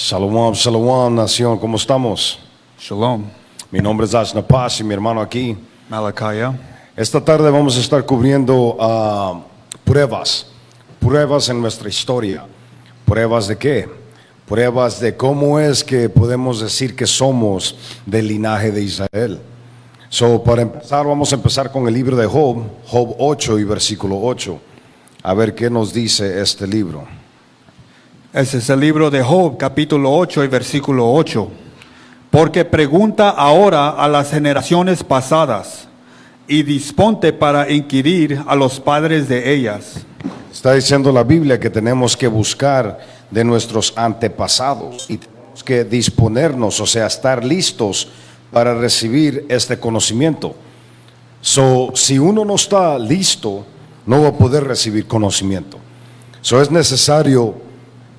Shalom, shalom, nación, ¿cómo estamos? Shalom. Mi nombre es Ashna Paz y mi hermano aquí. Malakaya. Esta tarde vamos a estar cubriendo pruebas en nuestra historia. ¿Pruebas de qué? Pruebas de cómo es que podemos decir que somos del linaje de Israel. Para empezar, vamos a empezar con el libro de Job, Job 8 y versículo 8. A ver qué nos dice este libro. Ese es el libro de Job, capítulo 8 y versículo 8. Porque pregunta ahora a las generaciones pasadas y disponte para inquirir a los padres de ellas. Está diciendo la Biblia que tenemos que buscar de nuestros antepasados y tenemos que disponernos, o sea, estar listos para recibir este conocimiento. Si uno no está listo, no va a poder recibir conocimiento. Es necesario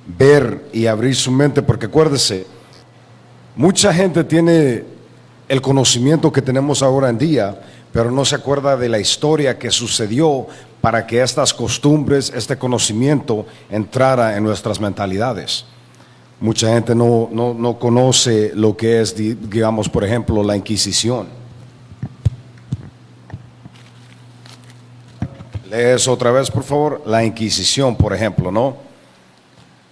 ver y abrir su mente, porque acuérdese, mucha gente tiene el conocimiento que tenemos ahora en día, pero no se acuerda de la historia que sucedió para que estas costumbres, este conocimiento entrara en nuestras mentalidades. Mucha gente no conoce lo que es, digamos, por ejemplo, la Inquisición. Lee eso otra vez, por favor. La Inquisición, por ejemplo, ¿no?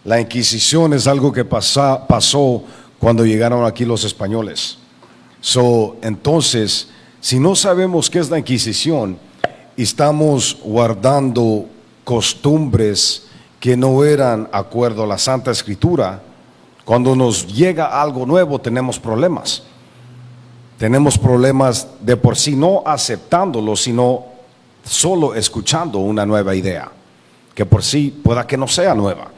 La Inquisición es algo que pasó cuando llegaron aquí los españoles. Entonces, si no sabemos qué es la Inquisición, estamos guardando costumbres que no eran acuerdo a la Santa Escritura. Cuando nos llega algo nuevo, tenemos problemas. Tenemos problemas de por sí, no aceptándolo, sino solo escuchando una nueva idea, que por sí pueda que no sea nueva.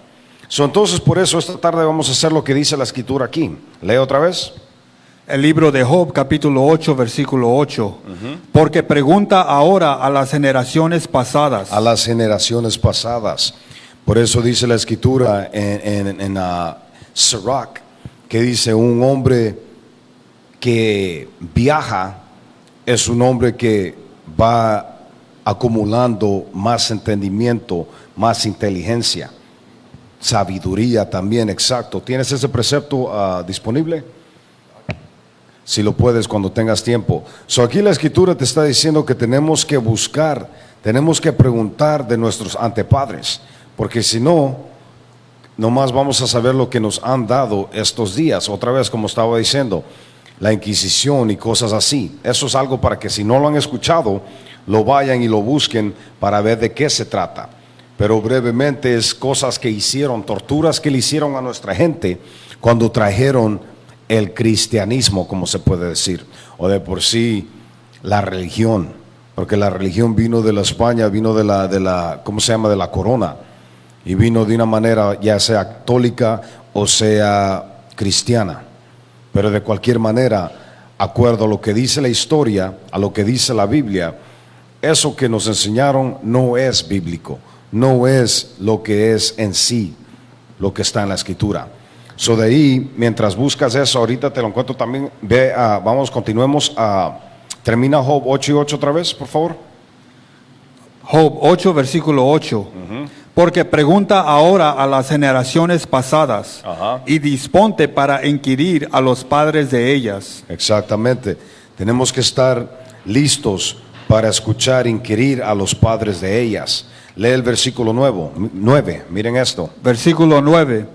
Entonces, por eso esta tarde vamos a hacer lo que dice la Escritura aquí. Lee otra vez. El libro de Job, capítulo 8, versículo 8. Porque pregunta ahora a las generaciones pasadas. A las generaciones pasadas. Por eso dice la Escritura en Sirach, que dice: un hombre que viaja es un hombre que va acumulando más entendimiento, más inteligencia, sabiduría también. Exacto. ¿Tienes ese precepto disponible? Si lo puedes, cuando tengas tiempo. Aquí la Escritura te está diciendo que tenemos que buscar, tenemos que preguntar de nuestros antepadres, porque si no, nomás vamos a saber lo que nos han dado estos días. Otra vez, como estaba diciendo, la Inquisición y cosas así. Eso es algo para que, si no lo han escuchado, lo vayan y lo busquen para ver de qué se trata. Pero brevemente es cosas que hicieron, torturas que le hicieron a nuestra gente cuando trajeron el cristianismo, como se puede decir, o de por sí la religión, porque la religión vino de la España, vino de la ¿cómo se llama?, de la corona, y vino de una manera ya sea católica o sea cristiana. Pero de cualquier manera, acuerdo a lo que dice la historia, a lo que dice la Biblia, eso que nos enseñaron no es bíblico, no es lo que es en sí, lo que está en la Escritura. De ahí, mientras buscas eso, ahorita te lo encuentro también. Continuemos. Termina Job 8 y 8 otra vez, por favor. Job 8, versículo 8. Porque pregunta ahora a las generaciones pasadas y disponte para inquirir a los padres de ellas. Exactamente. Tenemos que estar listos para escuchar, inquirir a los padres de ellas. Lee el versículo 9. Miren esto. Versículo 9.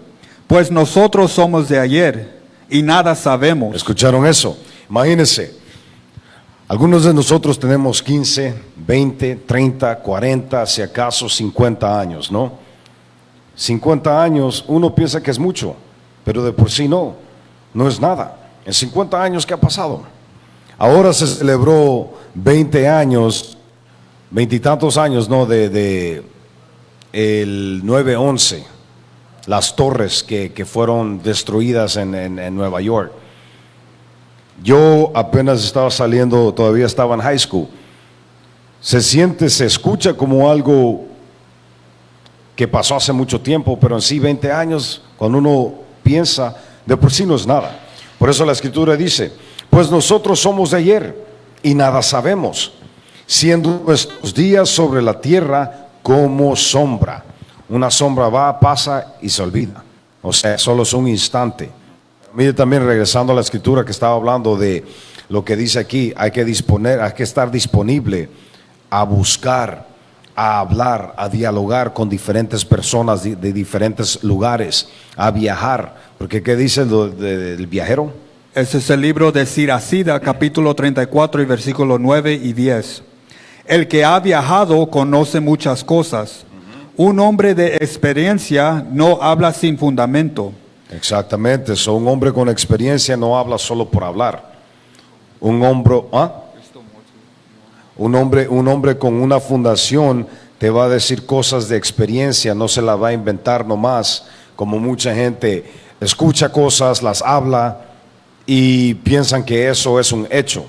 Pues nosotros somos de ayer y nada sabemos. ¿Escucharon eso? Imagínense, algunos de nosotros tenemos 15, 20, 30, 40, si acaso 50 años, ¿no? 50 años, uno piensa que es mucho, pero de por sí no es nada. En 50 años, ¿qué ha pasado? Ahora se celebró 20 años, 20 y tantos años, ¿no? De el 9/11. Las torres que fueron destruidas en Nueva York. Yo apenas estaba saliendo, todavía estaba en high school. Se escucha como algo que pasó hace mucho tiempo, pero en sí 20 años, cuando uno piensa, de por sí no es nada. Por eso la Escritura dice: pues nosotros somos de ayer y nada sabemos, siendo nuestros días sobre la tierra como sombra. Una sombra va, pasa y se olvida. O sea, solo es un instante. Mire también, regresando a la escritura que estaba hablando de lo que dice aquí, hay que estar disponible a buscar, a hablar, a dialogar con diferentes personas de diferentes lugares, a viajar. Porque ¿qué dice del viajero? Ese es el libro de Siracida, capítulo 34 y versículos 9 y 10. El que ha viajado conoce muchas cosas. Un hombre de experiencia no habla sin fundamento. Exactamente, un hombre con experiencia no habla solo por hablar. Un hombre con una fundación te va a decir cosas de experiencia, no se la va a inventar nomás, como mucha gente escucha cosas, las habla y piensan que eso es un hecho,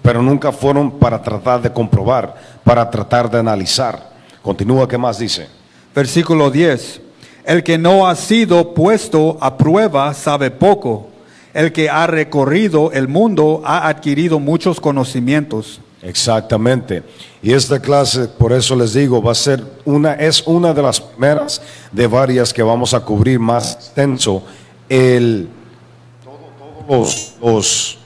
pero nunca fueron para tratar de comprobar, para tratar de analizar. Continúa, ¿qué más dice? Versículo 10. El que no ha sido puesto a prueba sabe poco. El que ha recorrido el mundo ha adquirido muchos conocimientos. Exactamente. Y esta clase, por eso les digo, es una de las primeras de varias que vamos a cubrir más extenso todos los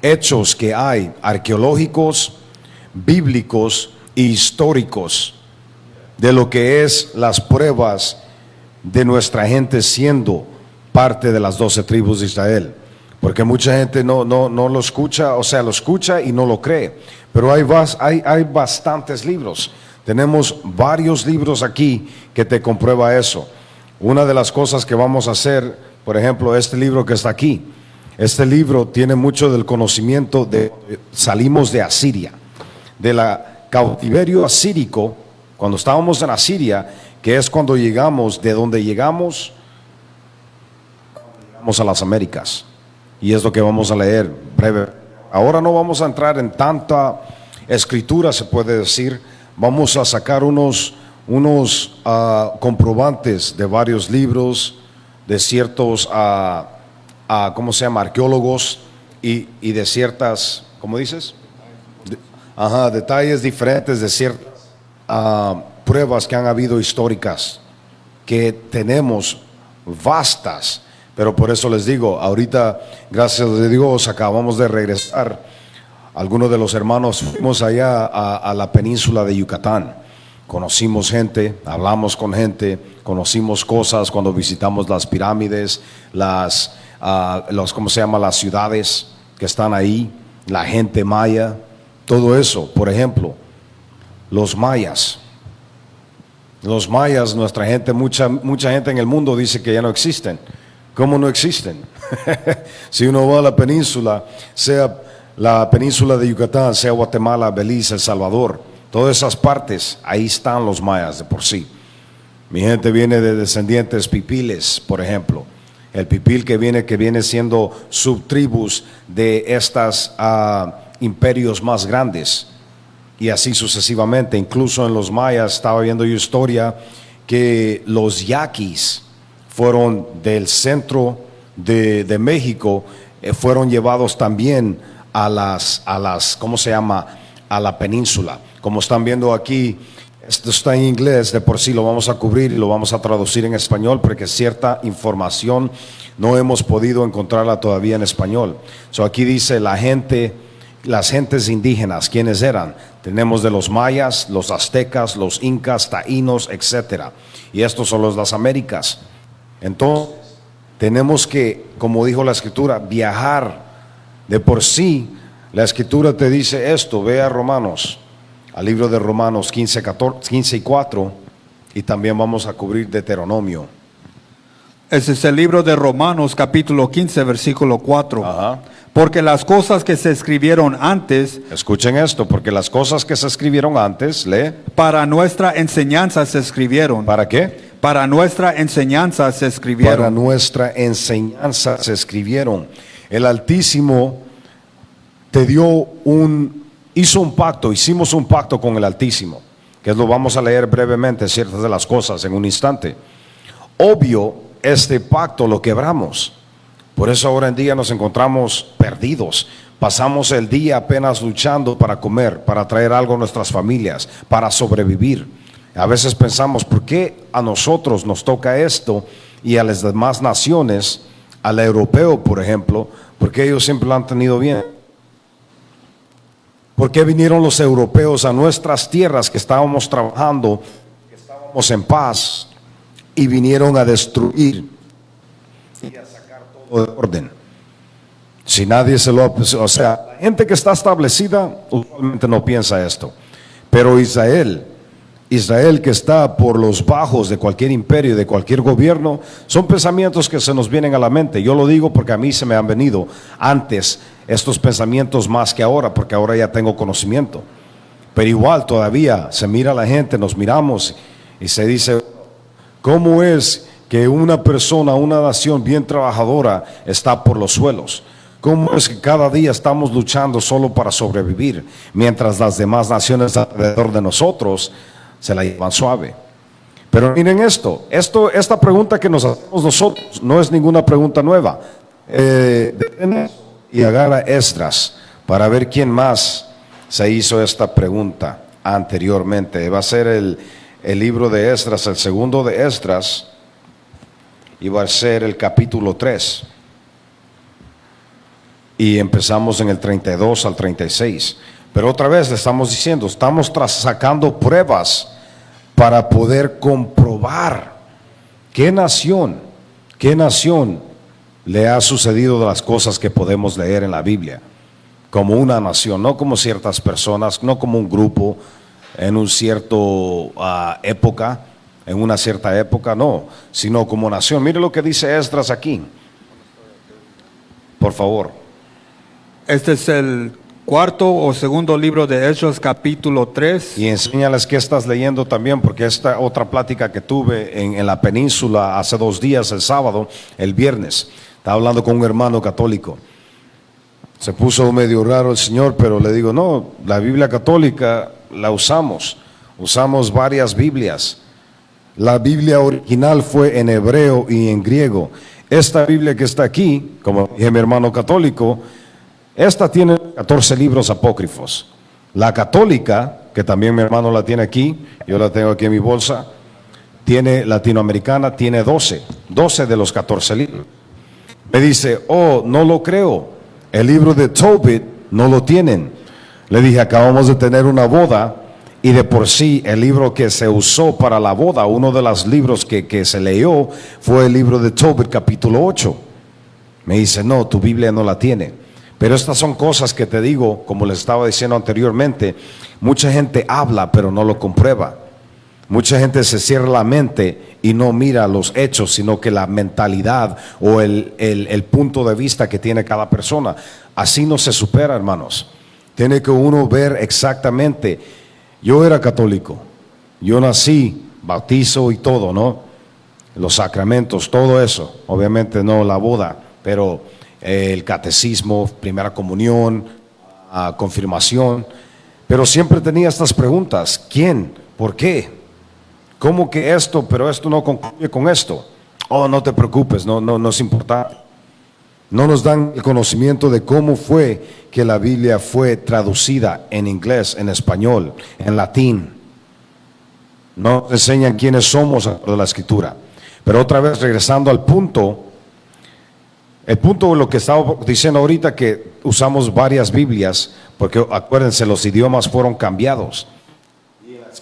hechos que hay arqueológicos, bíblicos e históricos de lo que es las pruebas de nuestra gente siendo parte de las 12 tribus de Israel. Porque mucha gente no lo escucha, o sea, lo escucha y no lo cree. Pero hay bastantes libros. Tenemos varios libros aquí que te comprueba eso. Una de las cosas que vamos a hacer, por ejemplo, este libro que está aquí. Este libro tiene mucho del conocimiento de salimos de Asiria, de la cautiverio asírico, cuando estábamos en Asiria, que es cuando llegamos, de donde llegamos a las Américas. Y es lo que vamos a leer breve. Ahora no vamos a entrar en tanta escritura, se puede decir. Vamos a sacar unos comprobantes de varios libros, de ciertos, ¿cómo se llama? Arqueólogos y de ciertas, ¿cómo dices? Detalles diferentes de ciertas pruebas que han habido históricas, que tenemos vastas. Pero por eso les digo, ahorita, gracias a Dios, acabamos de regresar. Algunos de los hermanos fuimos allá a la península de Yucatán. Conocimos gente, hablamos con gente, conocimos cosas cuando visitamos las pirámides, ¿cómo se llama? Las ciudades que están ahí, la gente maya, todo eso. Por ejemplo, los mayas. Los mayas, nuestra gente, mucha gente en el mundo dice que ya no existen. ¿Cómo no existen? Si uno va a la península, sea la península de Yucatán, sea Guatemala, Belice, El Salvador, todas esas partes, ahí están los mayas de por sí. Mi gente viene de descendientes pipiles, por ejemplo. El pipil que viene siendo subtribus de estas imperios más grandes. Y así sucesivamente. Incluso en los mayas, estaba viendo yo historia, que los yaquis fueron del centro de México, fueron llevados también a las, ¿cómo se llama? A la península. Como están viendo aquí, esto está en inglés, de por sí lo vamos a cubrir y lo vamos a traducir en español, porque cierta información no hemos podido encontrarla todavía en español. Aquí dice las gentes indígenas, ¿quiénes eran? Tenemos de los mayas, los aztecas, los incas, taínos, etcétera. Y estos son las Américas. Entonces, tenemos que, como dijo la escritura, viajar. De por sí, la escritura te dice esto. Ve a Romanos, al libro de Romanos 15 y 4, y también vamos a cubrir Deuteronomio. Ese es el libro de Romanos, capítulo 15, versículo 4. Ajá. Porque las cosas que se escribieron antes, escuchen esto, porque las cosas que se escribieron antes, lee. Para nuestra enseñanza se escribieron. ¿Para qué? Para nuestra enseñanza se escribieron. Para nuestra enseñanza se escribieron. El Altísimo hizo un pacto, hicimos un pacto con el Altísimo, que lo vamos a leer brevemente, ciertas de las cosas en un instante. Obvio, este pacto lo quebramos. Por eso ahora en día nos encontramos perdidos. Pasamos el día apenas luchando para comer, para traer algo a nuestras familias, para sobrevivir. A veces pensamos, ¿por qué a nosotros nos toca esto y a las demás naciones, al europeo, por ejemplo, porque ellos siempre lo han tenido bien. ¿Por qué vinieron los europeos a nuestras tierras que estábamos trabajando, que estábamos en paz, y vinieron a destruir y a sacar todo de orden? Si nadie se lo... O sea, la gente que está establecida usualmente no piensa esto. Pero Israel que está por los bajos de cualquier imperio, de cualquier gobierno, son pensamientos que se nos vienen a la mente. Yo lo digo porque a mí se me han venido antes estos pensamientos más que ahora, porque ahora ya tengo conocimiento. Pero igual todavía se mira a la gente, nos miramos y se dice, ¿cómo es que una persona, una nación bien trabajadora está por los suelos? ¿Cómo es que cada día estamos luchando solo para sobrevivir, mientras las demás naciones alrededor de nosotros se la llevan suave? Pero miren esta pregunta que nos hacemos nosotros no es ninguna pregunta nueva. Y agarra Esdras para ver quién más se hizo esta pregunta anteriormente. Va a ser el libro de Esdras, el segundo de Esdras, y va a ser el capítulo 3. Y empezamos en el 32 al 36. Pero otra vez le estamos diciendo, estamos sacando pruebas para poder comprobar qué nación le ha sucedido de las cosas que podemos leer en la Biblia. Como una nación, no como ciertas personas, no como un grupo en un cierto época, en una cierta época, no, sino como nación. Mire lo que dice Esdras aquí, por favor. Este es el cuarto o segundo libro de Esdras, capítulo 3. Y enséñales qué estás leyendo también, porque esta otra plática que tuve en la península hace 2 días, el sábado, el viernes, estaba hablando con un hermano católico. Se puso medio raro el señor, pero le digo, no, la Biblia católica la usamos varias Biblias. La Biblia original fue en hebreo y en griego. Esta Biblia que está aquí, como dije mi hermano católico, esta tiene 14 libros apócrifos. La católica, que también mi hermano la tiene aquí, yo la tengo aquí en mi bolsa, tiene latinoamericana, tiene 12 de los 14 libros. Me dice, oh, no lo creo, el libro de Tobit no lo tienen. Le dije, acabamos de tener una boda y de por sí el libro que se usó para la boda, uno de los libros que se leyó fue el libro de Tobit capítulo 8. Me dice, no, tu Biblia no la tiene. Pero estas son cosas que te digo, como les estaba diciendo anteriormente, mucha gente habla pero no lo comprueba. Mucha gente se cierra la mente y no mira los hechos, sino que la mentalidad o el punto de vista que tiene cada persona. Así no se supera, hermanos. Tiene que uno ver exactamente. Yo era católico, yo nací, bautizo y todo, ¿no? Los sacramentos, todo eso. Obviamente no la boda, pero el catecismo, primera comunión, confirmación, pero siempre tenía estas preguntas: ¿quién? ¿Por qué? ¿Cómo que esto? Pero esto no concluye con esto. Oh, no te preocupes, no es importante. No nos dan el conocimiento de cómo fue que la Biblia fue traducida en inglés, en español, en latín. No nos enseñan quiénes somos de la Escritura. Pero otra vez, regresando al punto, el punto de lo que estaba diciendo ahorita, que usamos varias Biblias, porque acuérdense, los idiomas fueron cambiados.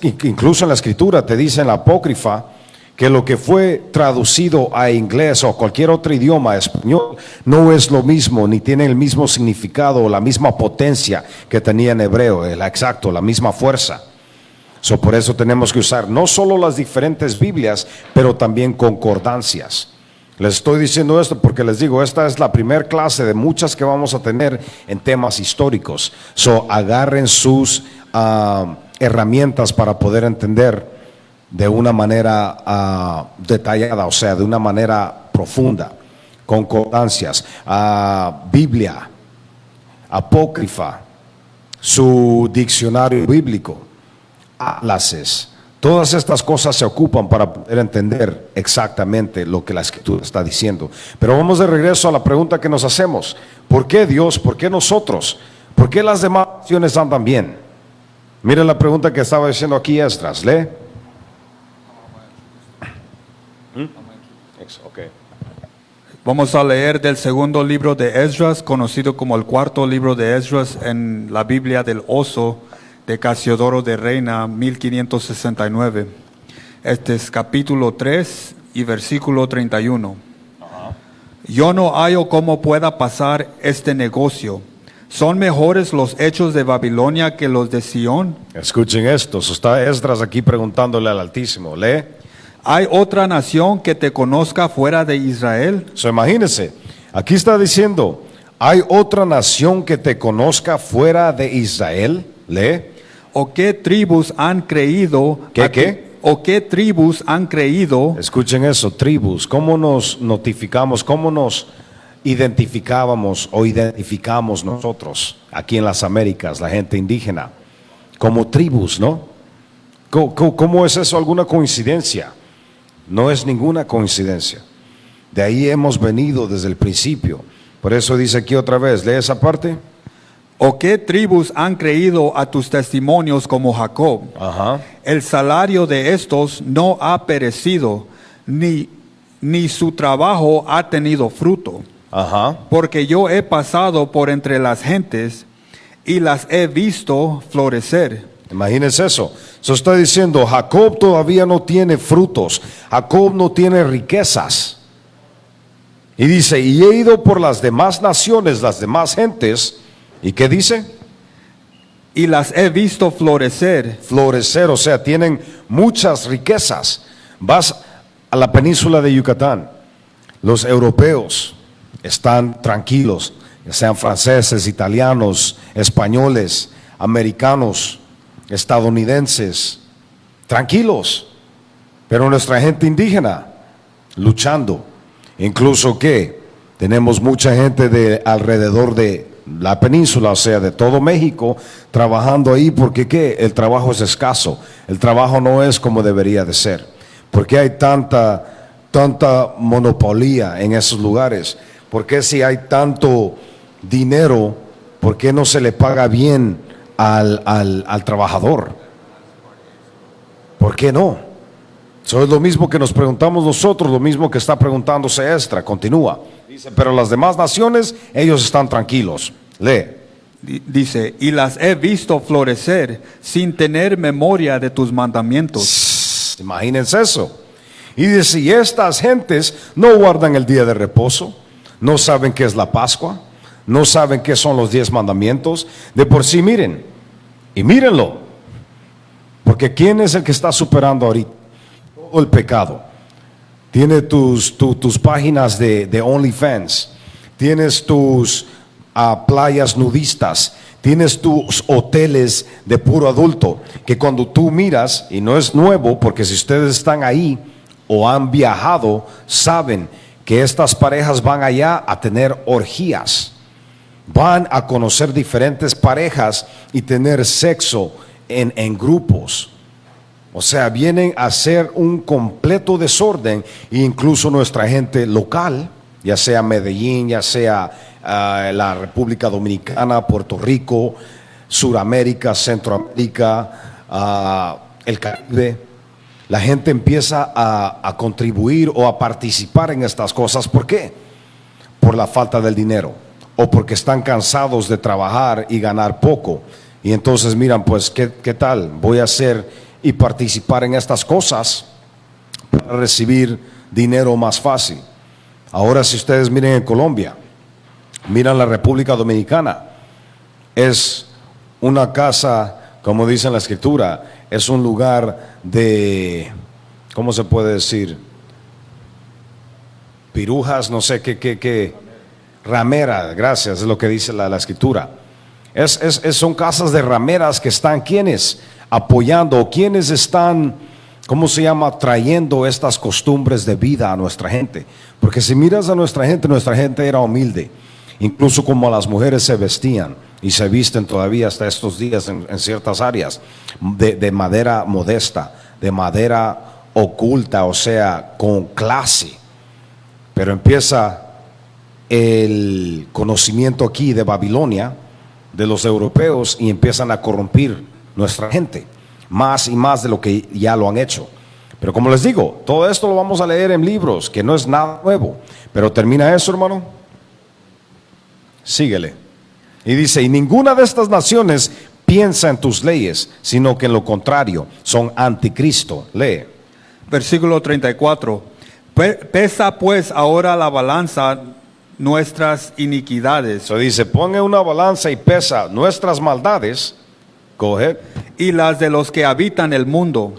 Incluso en la Escritura te dice en la apócrifa que lo que fue traducido a inglés o a cualquier otro idioma, español, no es lo mismo, ni tiene el mismo significado o la misma potencia que tenía en hebreo, exacto, la misma fuerza. Por eso tenemos que usar no solo las diferentes Biblias, pero también concordancias. Les estoy diciendo esto porque les digo, esta es la primera clase de muchas que vamos a tener en temas históricos. Agarren sus herramientas para poder entender de una manera detallada, o sea, de una manera profunda. Concordancias, Biblia, apócrifa, su diccionario bíblico, atlases. Todas estas cosas se ocupan para poder entender exactamente lo que la Escritura está diciendo. Pero vamos de regreso a la pregunta que nos hacemos: ¿por qué Dios? ¿Por qué nosotros? ¿Por qué las demás naciones andan bien? Miren la pregunta que estaba diciendo aquí Esdras. Lee. Okay. Vamos a leer del segundo libro de Esdras, conocido como el cuarto libro de Esdras en la Biblia del Oso de Casiodoro de Reina, 1569. Este es capítulo 3 y versículo 31. Yo no hallo cómo pueda pasar este negocio. ¿Son mejores los hechos de Babilonia que los de Sión? Escuchen esto, está Esdras aquí preguntándole al Altísimo, lee. ¿Hay otra nación que te conozca fuera de Israel? Imagínense, aquí está diciendo, ¿hay otra nación que te conozca fuera de Israel? Lee. ¿O qué tribus han creído? ¿O qué tribus han creído? Escuchen eso, tribus, ¿cómo nos notificamos, cómo nos identificábamos o identificamos nosotros aquí en las Américas, la gente indígena? Como tribus, ¿no? ¿Cómo es eso? ¿Alguna coincidencia? No es ninguna coincidencia. De ahí hemos venido desde el principio. Por eso dice aquí otra vez, lee esa parte. ¿O qué tribus han creído a tus testimonios como Jacob? Ajá. El salario de estos no ha perecido, ni su trabajo ha tenido fruto. Ajá. Porque yo he pasado por entre las gentes y las he visto florecer. Imagínense eso. Eso está diciendo, Jacob todavía no tiene frutos. Jacob no tiene riquezas. Y dice, y he ido por las demás naciones, las demás gentes. ¿Y qué dice? Y las he visto florecer. Florecer, o sea, tienen muchas riquezas. Vas a la península de Yucatán. Los europeos están tranquilos, sean franceses, italianos, españoles, americanos, estadounidenses, tranquilos, pero nuestra gente indígena luchando. Incluso que tenemos mucha gente de alrededor de la península, o sea, de todo México, trabajando ahí porque ¿qué? El trabajo es escaso, el trabajo no es como debería de ser. ¿Por qué hay tanta monopolio en esos lugares? ¿Por qué si hay tanto dinero, por qué no se le paga bien al trabajador? ¿Por qué no? Eso es lo mismo que nos preguntamos nosotros, lo mismo que está preguntándose Esdras. Continúa. Dice, pero las demás naciones, ellos están tranquilos. Lee. Dice, y las he visto florecer sin tener memoria de tus mandamientos. Imagínense eso. Y dice, y estas gentes no guardan el día de reposo, no saben qué es la Pascua, no saben qué son los 10 mandamientos. De por sí miren, y mírenlo, porque ¿quién es el que está superando ahorita todo el pecado? Tiene tus páginas de OnlyFans, tienes tus playas nudistas, tienes tus hoteles de puro adulto, que cuando tú miras, y no es nuevo, porque si ustedes están ahí o han viajado, saben que estas parejas van allá a tener orgías, van a conocer diferentes parejas y tener sexo en grupos. O sea, vienen a hacer un completo desorden, e incluso nuestra gente local, ya sea Medellín, ya sea la República Dominicana, Puerto Rico, Suramérica, Centroamérica, el Caribe. La gente empieza a contribuir o a participar en estas cosas. ¿Por qué? Por la falta del dinero o porque están cansados de trabajar y ganar poco. Y entonces miran, pues, ¿qué tal? Voy a hacer y participar en estas cosas para recibir dinero más fácil. Ahora, si ustedes miren en Colombia, miran la República Dominicana, es una casa, como dice en la Escritura, es un lugar de, ¿cómo se puede decir? Pirujas, no sé qué, ramera, gracias, es lo que dice la Escritura. Son casas de rameras que están, ¿quiénes? Apoyando, quienes están, ¿cómo se llama? Trayendo estas costumbres de vida a nuestra gente. Porque si miras a nuestra gente era humilde, incluso como las mujeres se vestían y se visten todavía hasta estos días en ciertas áreas, de madera modesta, de madera oculta, o sea, con clase. Pero empieza el conocimiento aquí de Babilonia, de los europeos, y empiezan a corrompir nuestra gente, más y más de lo que ya lo han hecho. Pero como les digo, todo esto lo vamos a leer en libros, que no es nada nuevo. Pero termina eso, hermano. Síguele. Y dice, y ninguna de estas naciones piensa en tus leyes, sino que en lo contrario, son anticristo. Lee. Versículo 34. Pesa pues ahora la balanza nuestras iniquidades Eso dice, ponga una balanza y pesa nuestras maldades. Go ahead. y las de los que habitan el mundo.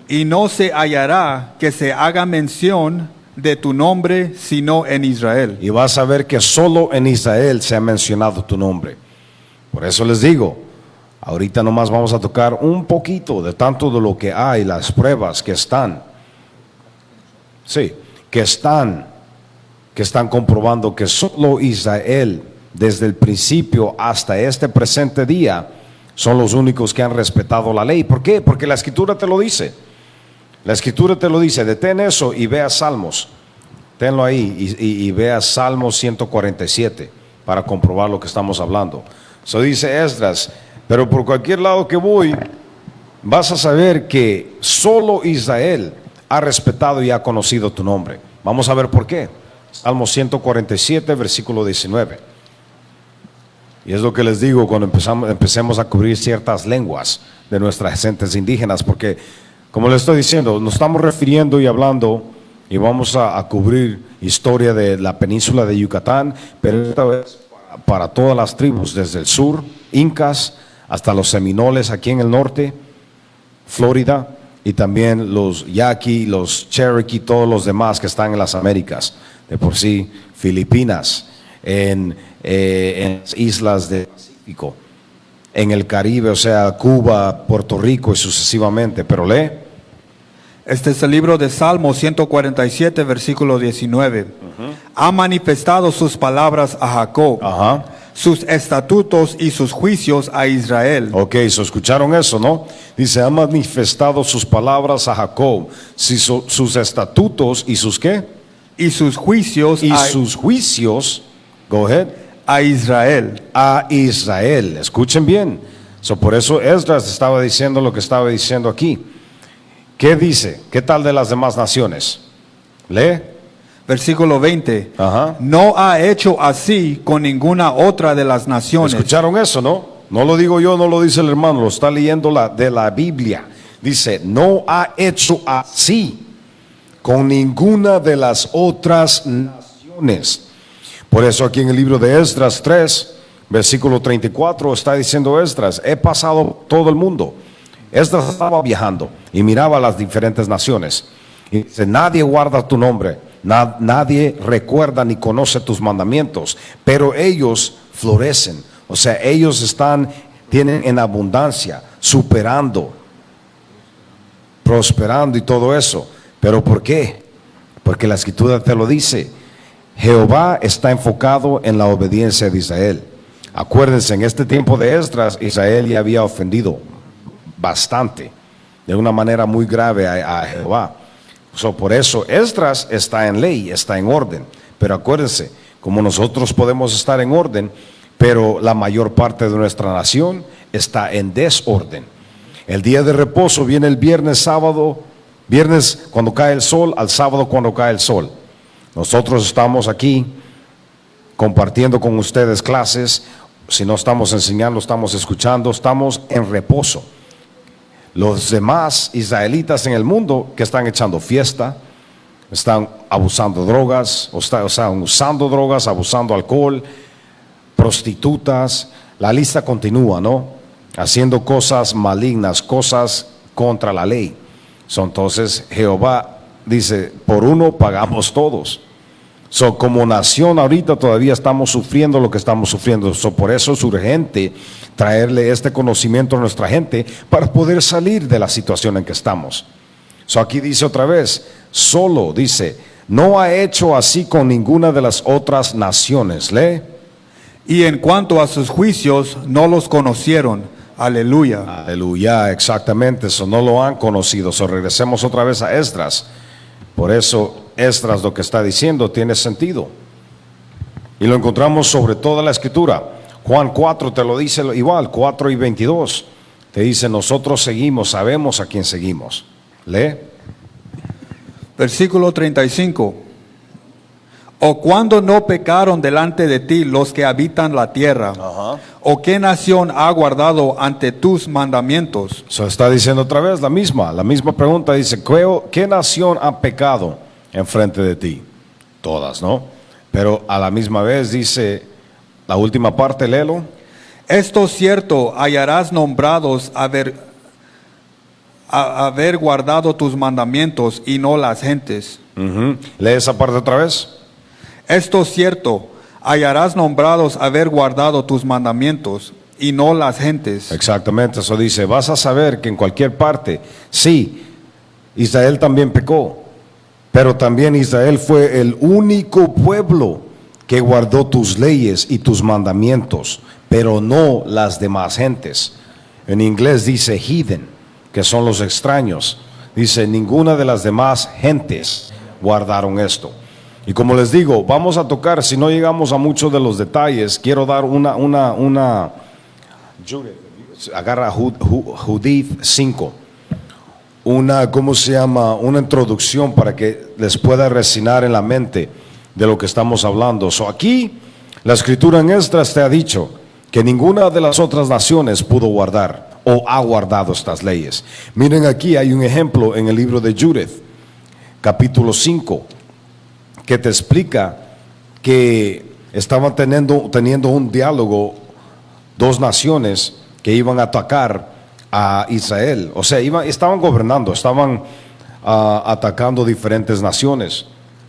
Y no se hallará que se haga mención de tu nombre, sino en Israel. Y vas a ver que solo en Israel se ha mencionado tu nombre. Por eso les digo, ahorita nomás vamos a tocar un poquito de tanto de lo que hay, las pruebas que están. Sí, que están comprobando que solo Israel, desde el principio hasta este presente día, son los únicos que han respetado la ley. ¿Por qué? Porque la Escritura te lo dice. La Escritura te lo dice. Detén eso y vea Salmos. Tenlo ahí y vea Salmos 147 para comprobar lo que estamos hablando. Eso dice Esdras. Pero por cualquier lado que voy, vas a saber que solo Israel ha respetado y ha conocido tu nombre. Vamos a ver por qué. Salmos 147, versículo 19. Y es lo que les digo cuando empecemos a cubrir ciertas lenguas de nuestras gentes indígenas, porque como les estoy diciendo, nos estamos refiriendo y hablando y vamos a cubrir historia de la península de Yucatán, pero esta vez para todas las tribus, desde el sur, incas, hasta los seminoles aquí en el norte, Florida, y también los yaqui, los cherokee, todos los demás que están en las Américas, de por sí, Filipinas, en las islas del Pacífico, en el Caribe, o sea, Cuba, Puerto Rico y sucesivamente. Pero lee. Este es el libro de Salmo 147, versículo 19. Ha manifestado sus palabras a Jacob, sus estatutos y sus juicios a Israel. Ok, escucharon eso, ¿no? Dice, ha manifestado sus palabras a Jacob, sus estatutos y sus ¿qué? Y sus juicios sus juicios, go ahead, a Israel. A Israel. Escuchen bien. Por eso Esdras estaba diciendo lo que estaba diciendo aquí. ¿Qué dice? ¿Qué tal de las demás naciones? Lee. Versículo 20. No ha hecho así con ninguna otra de las naciones. ¿Escucharon eso, no? No lo digo yo, no lo dice el hermano, lo está leyendo de la Biblia. Dice, no ha hecho así con ninguna de las otras naciones. Por eso aquí en el libro de Esdras 3, versículo 34, está diciendo Esdras, he pasado todo el mundo. Esdras estaba viajando y miraba las diferentes naciones. Y dice, nadie guarda tu nombre, nadie recuerda ni conoce tus mandamientos, pero ellos florecen. O sea, ellos tienen en abundancia, superando, prosperando y todo eso. ¿Pero por qué? Porque la Escritura te lo dice. Jehová está enfocado en la obediencia de Israel. Acuérdense, en este tiempo de Esdras, Israel ya había ofendido bastante, de una manera muy grave a Jehová. Por eso Esdras está en ley, está en orden. Pero acuérdense, como nosotros podemos estar en orden, pero la mayor parte de nuestra nación está en desorden. El día de reposo viene el viernes cuando cae el sol, al sábado cuando cae el sol. Nosotros estamos aquí compartiendo con ustedes clases. Si no estamos enseñando, estamos escuchando, estamos en reposo. Los demás israelitas en el mundo que están echando fiesta, están abusando drogas, están usando drogas, abusando alcohol, prostitutas, la lista continúa, ¿no? Haciendo cosas malignas, cosas contra la ley. Entonces Jehová dice, por uno pagamos todos. Como nación ahorita todavía estamos sufriendo lo que estamos sufriendo. Por eso es urgente traerle este conocimiento a nuestra gente para poder salir de la situación en que estamos. Aquí dice otra vez, solo dice, no ha hecho así con ninguna de las otras naciones. Lee. Y en cuanto a sus juicios, no los conocieron. Aleluya. Aleluya, exactamente, eso no lo han conocido. Regresemos otra vez a Esdras. Por eso Esdras lo que está diciendo tiene sentido. Y lo encontramos sobre toda la Escritura. Juan 4 te lo dice igual, 4 y 22. Te dice, nosotros seguimos, sabemos a quién seguimos. Lee. Versículo 35. ¿O cuándo no pecaron delante de ti los que habitan la tierra? Ajá. ¿O qué nación ha guardado ante tus mandamientos? So está diciendo otra vez la misma pregunta. Dice, ¿qué nación ha pecado enfrente de ti? Todas, ¿no? Pero a la misma vez dice, la última parte, léelo. Esto cierto, hallarás nombrados haber guardado tus mandamientos y no las gentes. Ujú. Lee esa parte otra vez. Esto cierto, hallarás nombrados haber guardado tus mandamientos y no las gentes. Exactamente, eso dice, vas a saber que en cualquier parte, sí, Israel también pecó, pero también Israel fue el único pueblo que guardó tus leyes y tus mandamientos, pero no las demás gentes. En inglés dice heathen, que son los extraños. Dice, ninguna de las demás gentes guardaron esto. Y como les digo, vamos a tocar, si no llegamos a muchos de los detalles, quiero dar agarra Judith 5, ¿cómo se llama? Una introducción para que les pueda resonar en la mente de lo que estamos hablando. So, aquí, la escritura en Esdras te ha dicho que ninguna de las otras naciones pudo guardar o ha guardado estas leyes. Miren aquí, hay un ejemplo en el libro de Judith, capítulo 5, que te explica que estaban teniendo un diálogo dos naciones que iban a atacar a Israel. O sea, estaban gobernando, estaban atacando diferentes naciones,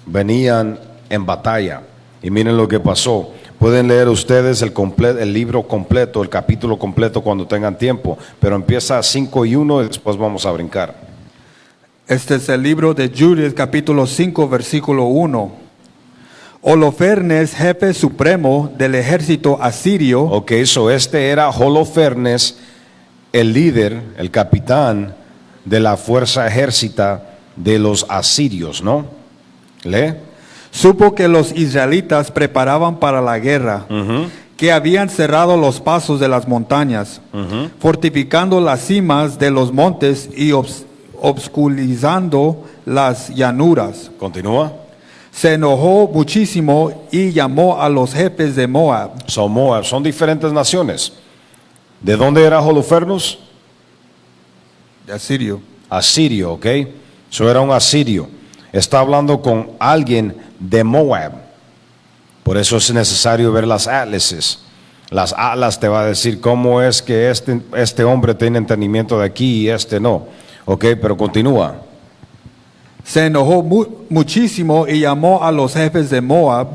venían en batalla. Y miren lo que pasó. Pueden leer ustedes el libro completo, el capítulo completo cuando tengan tiempo, pero empieza 5:1 y después vamos a brincar. Este es el libro de Judith, capítulo 5, versículo 1. Holofernes, jefe supremo del ejército asirio. Ok, este era Holofernes, el líder, el capitán de la fuerza ejércita de los asirios, ¿no? Lee. Supo que los israelitas preparaban para la guerra, que habían cerrado los pasos de las montañas, fortificando las cimas de los montes y obscurizando las llanuras. Continúa. Se enojó muchísimo y llamó a los jefes de Moab. Moab son diferentes naciones. ¿De dónde era Holofernes? De Asirio. Asirio, ok. Era un asirio. Está hablando con alguien de Moab. Por eso es necesario ver las atlases. Las atlas te va a decir cómo es que este hombre tiene entendimiento de aquí y este no. Ok, pero continúa. Se enojó muchísimo y llamó a los jefes de Moab,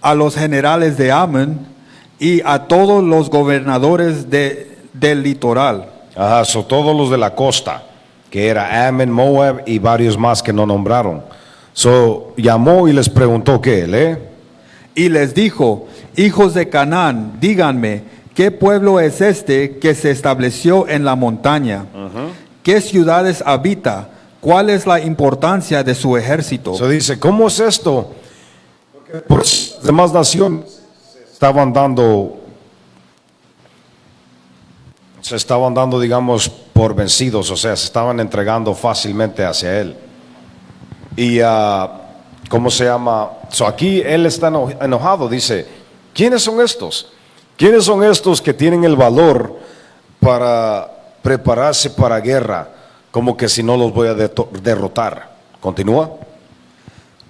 a los generales de Amon y a todos los gobernadores del litoral. Ajá, todos los de la costa, que era Amon, Moab y varios más que no nombraron. Llamó y les preguntó qué, ¿lee? Y les dijo, hijos de Canaán, díganme, ¿qué pueblo es este que se estableció en la montaña? ¿Qué ciudades habita? ¿Cuál es la importancia de su ejército? Dice, ¿cómo es esto? Porque por las demás naciones se estaban dando, digamos, por vencidos, o sea, se estaban entregando fácilmente hacia él. Y, ¿cómo se llama? Aquí él está enojado, dice, ¿quiénes son estos? ¿Quiénes son estos que tienen el valor para prepararse para guerra? Como que si no los voy a derrotar. Continúa.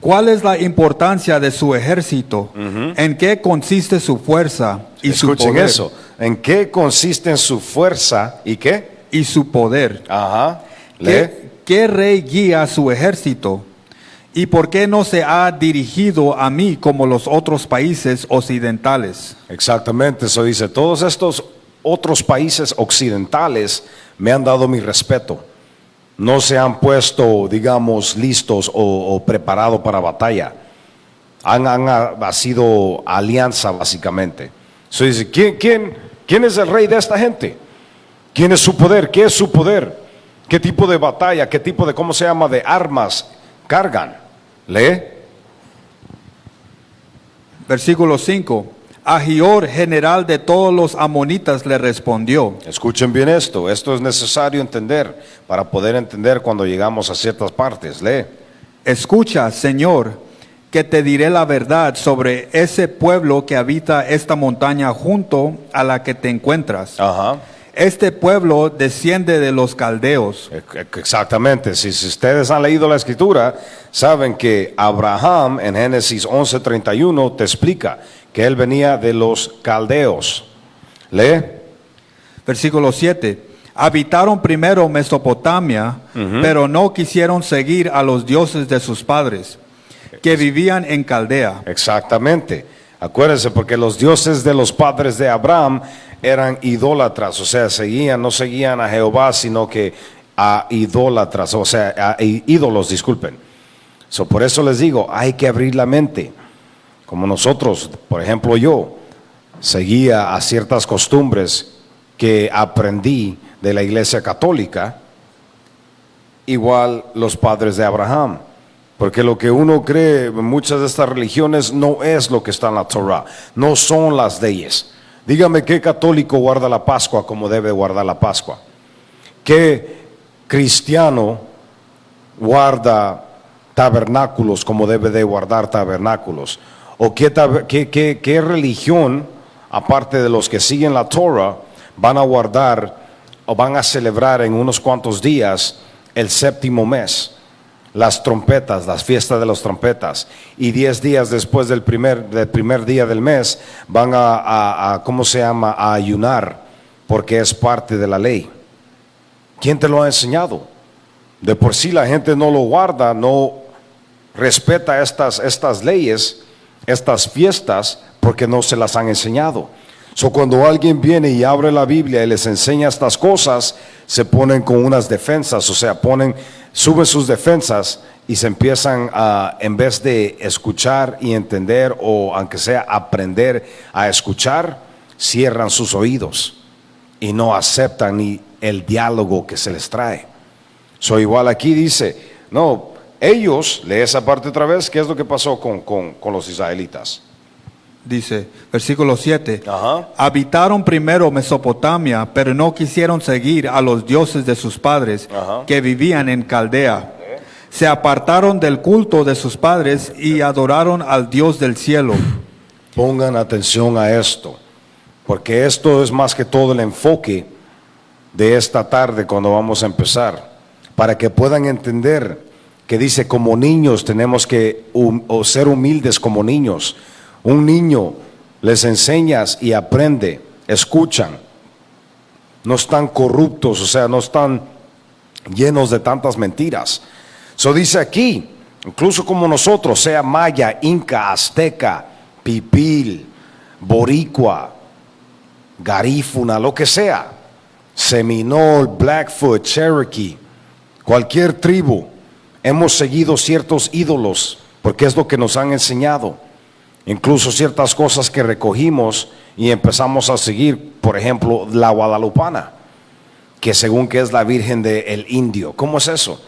¿Cuál es la importancia de su ejército? ¿En qué consiste su fuerza y Escuchen su poder? eso. ¿En qué consiste su fuerza y qué? Y su poder. Ajá. Lee. ¿Qué rey guía su ejército? ¿Y por qué no se ha dirigido a mí como los otros países occidentales? Exactamente, eso dice. Todos estos otros países occidentales me han dado mi respeto. No se han puesto, digamos, listos o preparados para batalla. Ha sido alianza, básicamente. So dice, ¿quién es el rey de esta gente? ¿Quién es su poder? ¿Qué es su poder? ¿Qué tipo de batalla? ¿Qué tipo de, cómo se llama, de armas cargan? Lee. Versículo 5. Ahior, general de todos los amonitas, le respondió. Escuchen bien esto es necesario entender para poder entender cuando llegamos a ciertas partes. Lee. Escucha, Señor, que te diré la verdad sobre ese pueblo que habita esta montaña junto a la que te encuentras. Ajá. Este pueblo desciende de los caldeos. Exactamente. Si ustedes han leído la escritura, saben que Abraham en Génesis 11:31 te explica que él venía de los caldeos. Lee. Versículo 7. Habitaron primero Mesopotamia, pero no quisieron seguir a los dioses de sus padres, que vivían en Caldea. Exactamente. Acuérdense, porque los dioses de los padres de Abraham eran idólatras, o sea, no seguían a Jehová, sino que a idólatras, o sea, a ídolos, disculpen. Por eso les digo, hay que abrir la mente. Como nosotros, por ejemplo, yo seguía a ciertas costumbres que aprendí de la iglesia católica, igual los padres de Abraham. Porque lo que uno cree en muchas de estas religiones no es lo que está en la Torah, no son las leyes. Dígame qué católico guarda la Pascua como debe guardar la Pascua. ¿Qué cristiano guarda tabernáculos como debe de guardar tabernáculos? ¿O qué religión, aparte de los que siguen la Torah, van a guardar o van a celebrar en unos cuantos días el séptimo mes? Las trompetas, las fiestas de las trompetas, y 10 días después del primer día del mes van a ayunar, porque es parte de la ley. ¿Quién te lo ha enseñado? De por sí la gente no lo guarda, no respeta estas leyes, estas fiestas, porque no se las han enseñado. Cuando alguien viene y abre la Biblia y les enseña estas cosas, se ponen con unas defensas, o sea, suben sus defensas y se empiezan en vez de escuchar y entender, o aunque sea aprender a escuchar, cierran sus oídos y no aceptan ni el diálogo que se les trae. Igual aquí dice, no, ellos, lee esa parte otra vez, ¿qué es lo que pasó con los israelitas? Dice, versículo 7, Ajá. habitaron primero Mesopotamia, pero no quisieron seguir a los dioses de sus padres, Ajá. que vivían en Caldea. Se apartaron del culto de sus padres y adoraron al Dios del cielo. Pongan atención a esto, porque esto es más que todo el enfoque de esta tarde cuando vamos a empezar, para que puedan entender que dice, como niños tenemos que ser humildes como niños. Un niño les enseñas y aprende, escuchan, no están corruptos, o sea, no están llenos de tantas mentiras. Dice aquí, incluso como nosotros, sea maya, inca, azteca, pipil, boricua, garífuna, lo que sea, seminole, blackfoot, cherokee, cualquier tribu, hemos seguido ciertos ídolos, porque es lo que nos han enseñado. Incluso ciertas cosas que recogimos y empezamos a seguir, por ejemplo, la guadalupana, que según que es la Virgen del Indio. ¿Cómo es eso?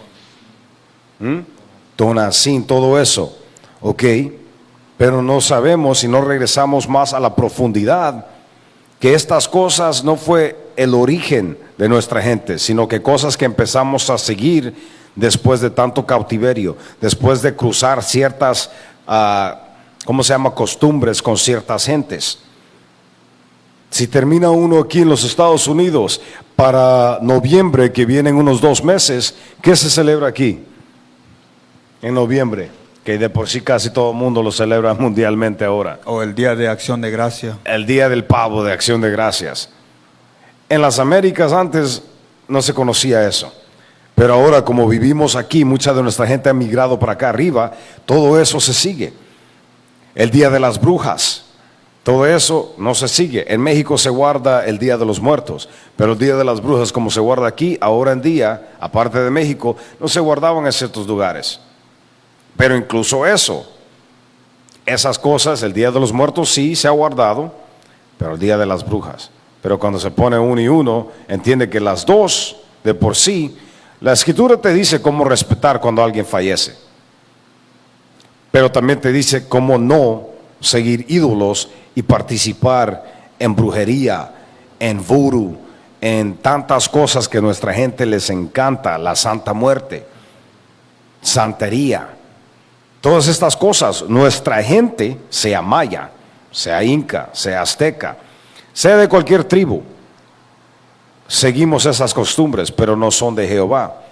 Tonantzin, todo eso. Ok, pero no sabemos, si no regresamos más a la profundidad, que estas cosas no fue el origen de nuestra gente, sino que cosas que empezamos a seguir después de tanto cautiverio, después de cruzar ciertas costumbres con ciertas gentes. Si termina uno aquí en los Estados Unidos, para noviembre, que vienen unos 2 meses, ¿qué se celebra aquí? En noviembre, que de por sí casi todo el mundo lo celebra mundialmente ahora. O el Día de Acción de Gracia. El Día del Pavo, de Acción de Gracias. En las Américas antes no se conocía eso. Pero ahora, como vivimos aquí, mucha de nuestra gente ha migrado para acá arriba, todo eso se sigue. El Día de las Brujas, todo eso no se sigue. En México se guarda el Día de los Muertos, pero el Día de las Brujas, como se guarda aquí, ahora en día, aparte de México, no se guardaban en ciertos lugares. Pero incluso eso, esas cosas, el Día de los Muertos sí se ha guardado, pero el Día de las Brujas. Pero cuando se pone uno y uno, entiende que las dos, de por sí, la Escritura te dice cómo respetar cuando alguien fallece. Pero también te dice cómo no seguir ídolos y participar en brujería, en vudú, en tantas cosas que a nuestra gente les encanta, la Santa Muerte, santería. Todas estas cosas, nuestra gente, sea maya, sea inca, sea azteca, sea de cualquier tribu, seguimos esas costumbres, pero no son de Jehová.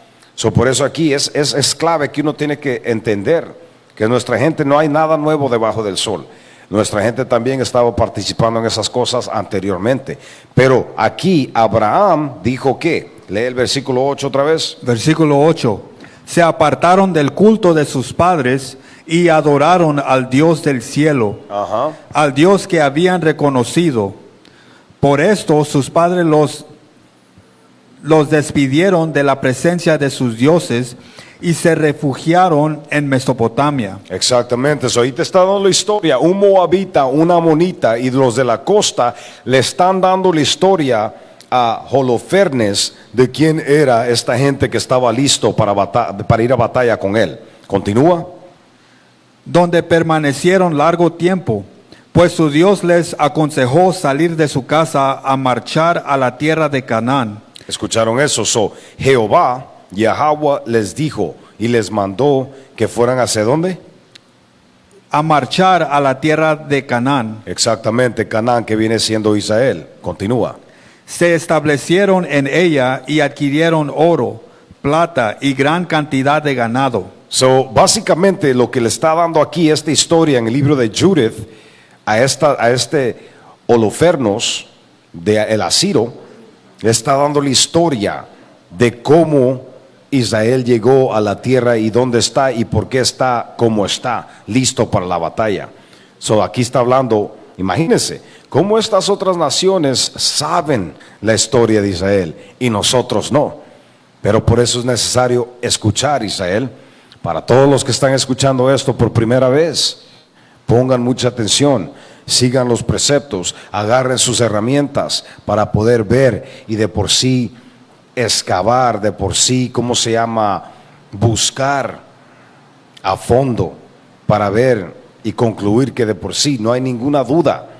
Por eso aquí es clave que uno tiene que entender que nuestra gente no hay nada nuevo debajo del sol. Nuestra gente también estaba participando en esas cosas anteriormente. Pero aquí Abraham dijo que, lee el versículo 8 otra vez. Versículo 8. Se apartaron del culto de sus padres y adoraron al Dios del cielo, Ajá. al Dios que habían reconocido. Por esto sus padres los despidieron de la presencia de sus dioses y se refugiaron en Mesopotamia. Exactamente, ahí te está dando la historia. Un moabita, una amonita y los de la costa le están dando la historia a Holofernes de quién era esta gente que estaba listo para ir a batalla con él. Continúa. Donde permanecieron largo tiempo, pues su Dios les aconsejó salir de su casa a marchar a la tierra de Canaán. ¿Escucharon eso? Jehová, Yahweh les dijo y les mandó que fueran hacia ¿dónde? A marchar a la tierra de Canaán. Exactamente, Canaán, que viene siendo Israel. Continúa. Se establecieron en ella y adquirieron oro, plata y gran cantidad de ganado. Básicamente lo que le está dando aquí esta historia en el libro de Judith a este Holofernes de el Asiro, le está dando la historia de cómo Israel llegó a la tierra y dónde está y por qué está como está, listo para la batalla. Aquí está hablando, imagínense, cómo estas otras naciones saben la historia de Israel y nosotros no. Pero por eso es necesario escuchar Israel. Para todos los que están escuchando esto por primera vez, pongan mucha atención, sigan los preceptos, agarren sus herramientas para poder ver y de por sí excavar, de por sí, buscar a fondo para ver y concluir que de por sí no hay ninguna duda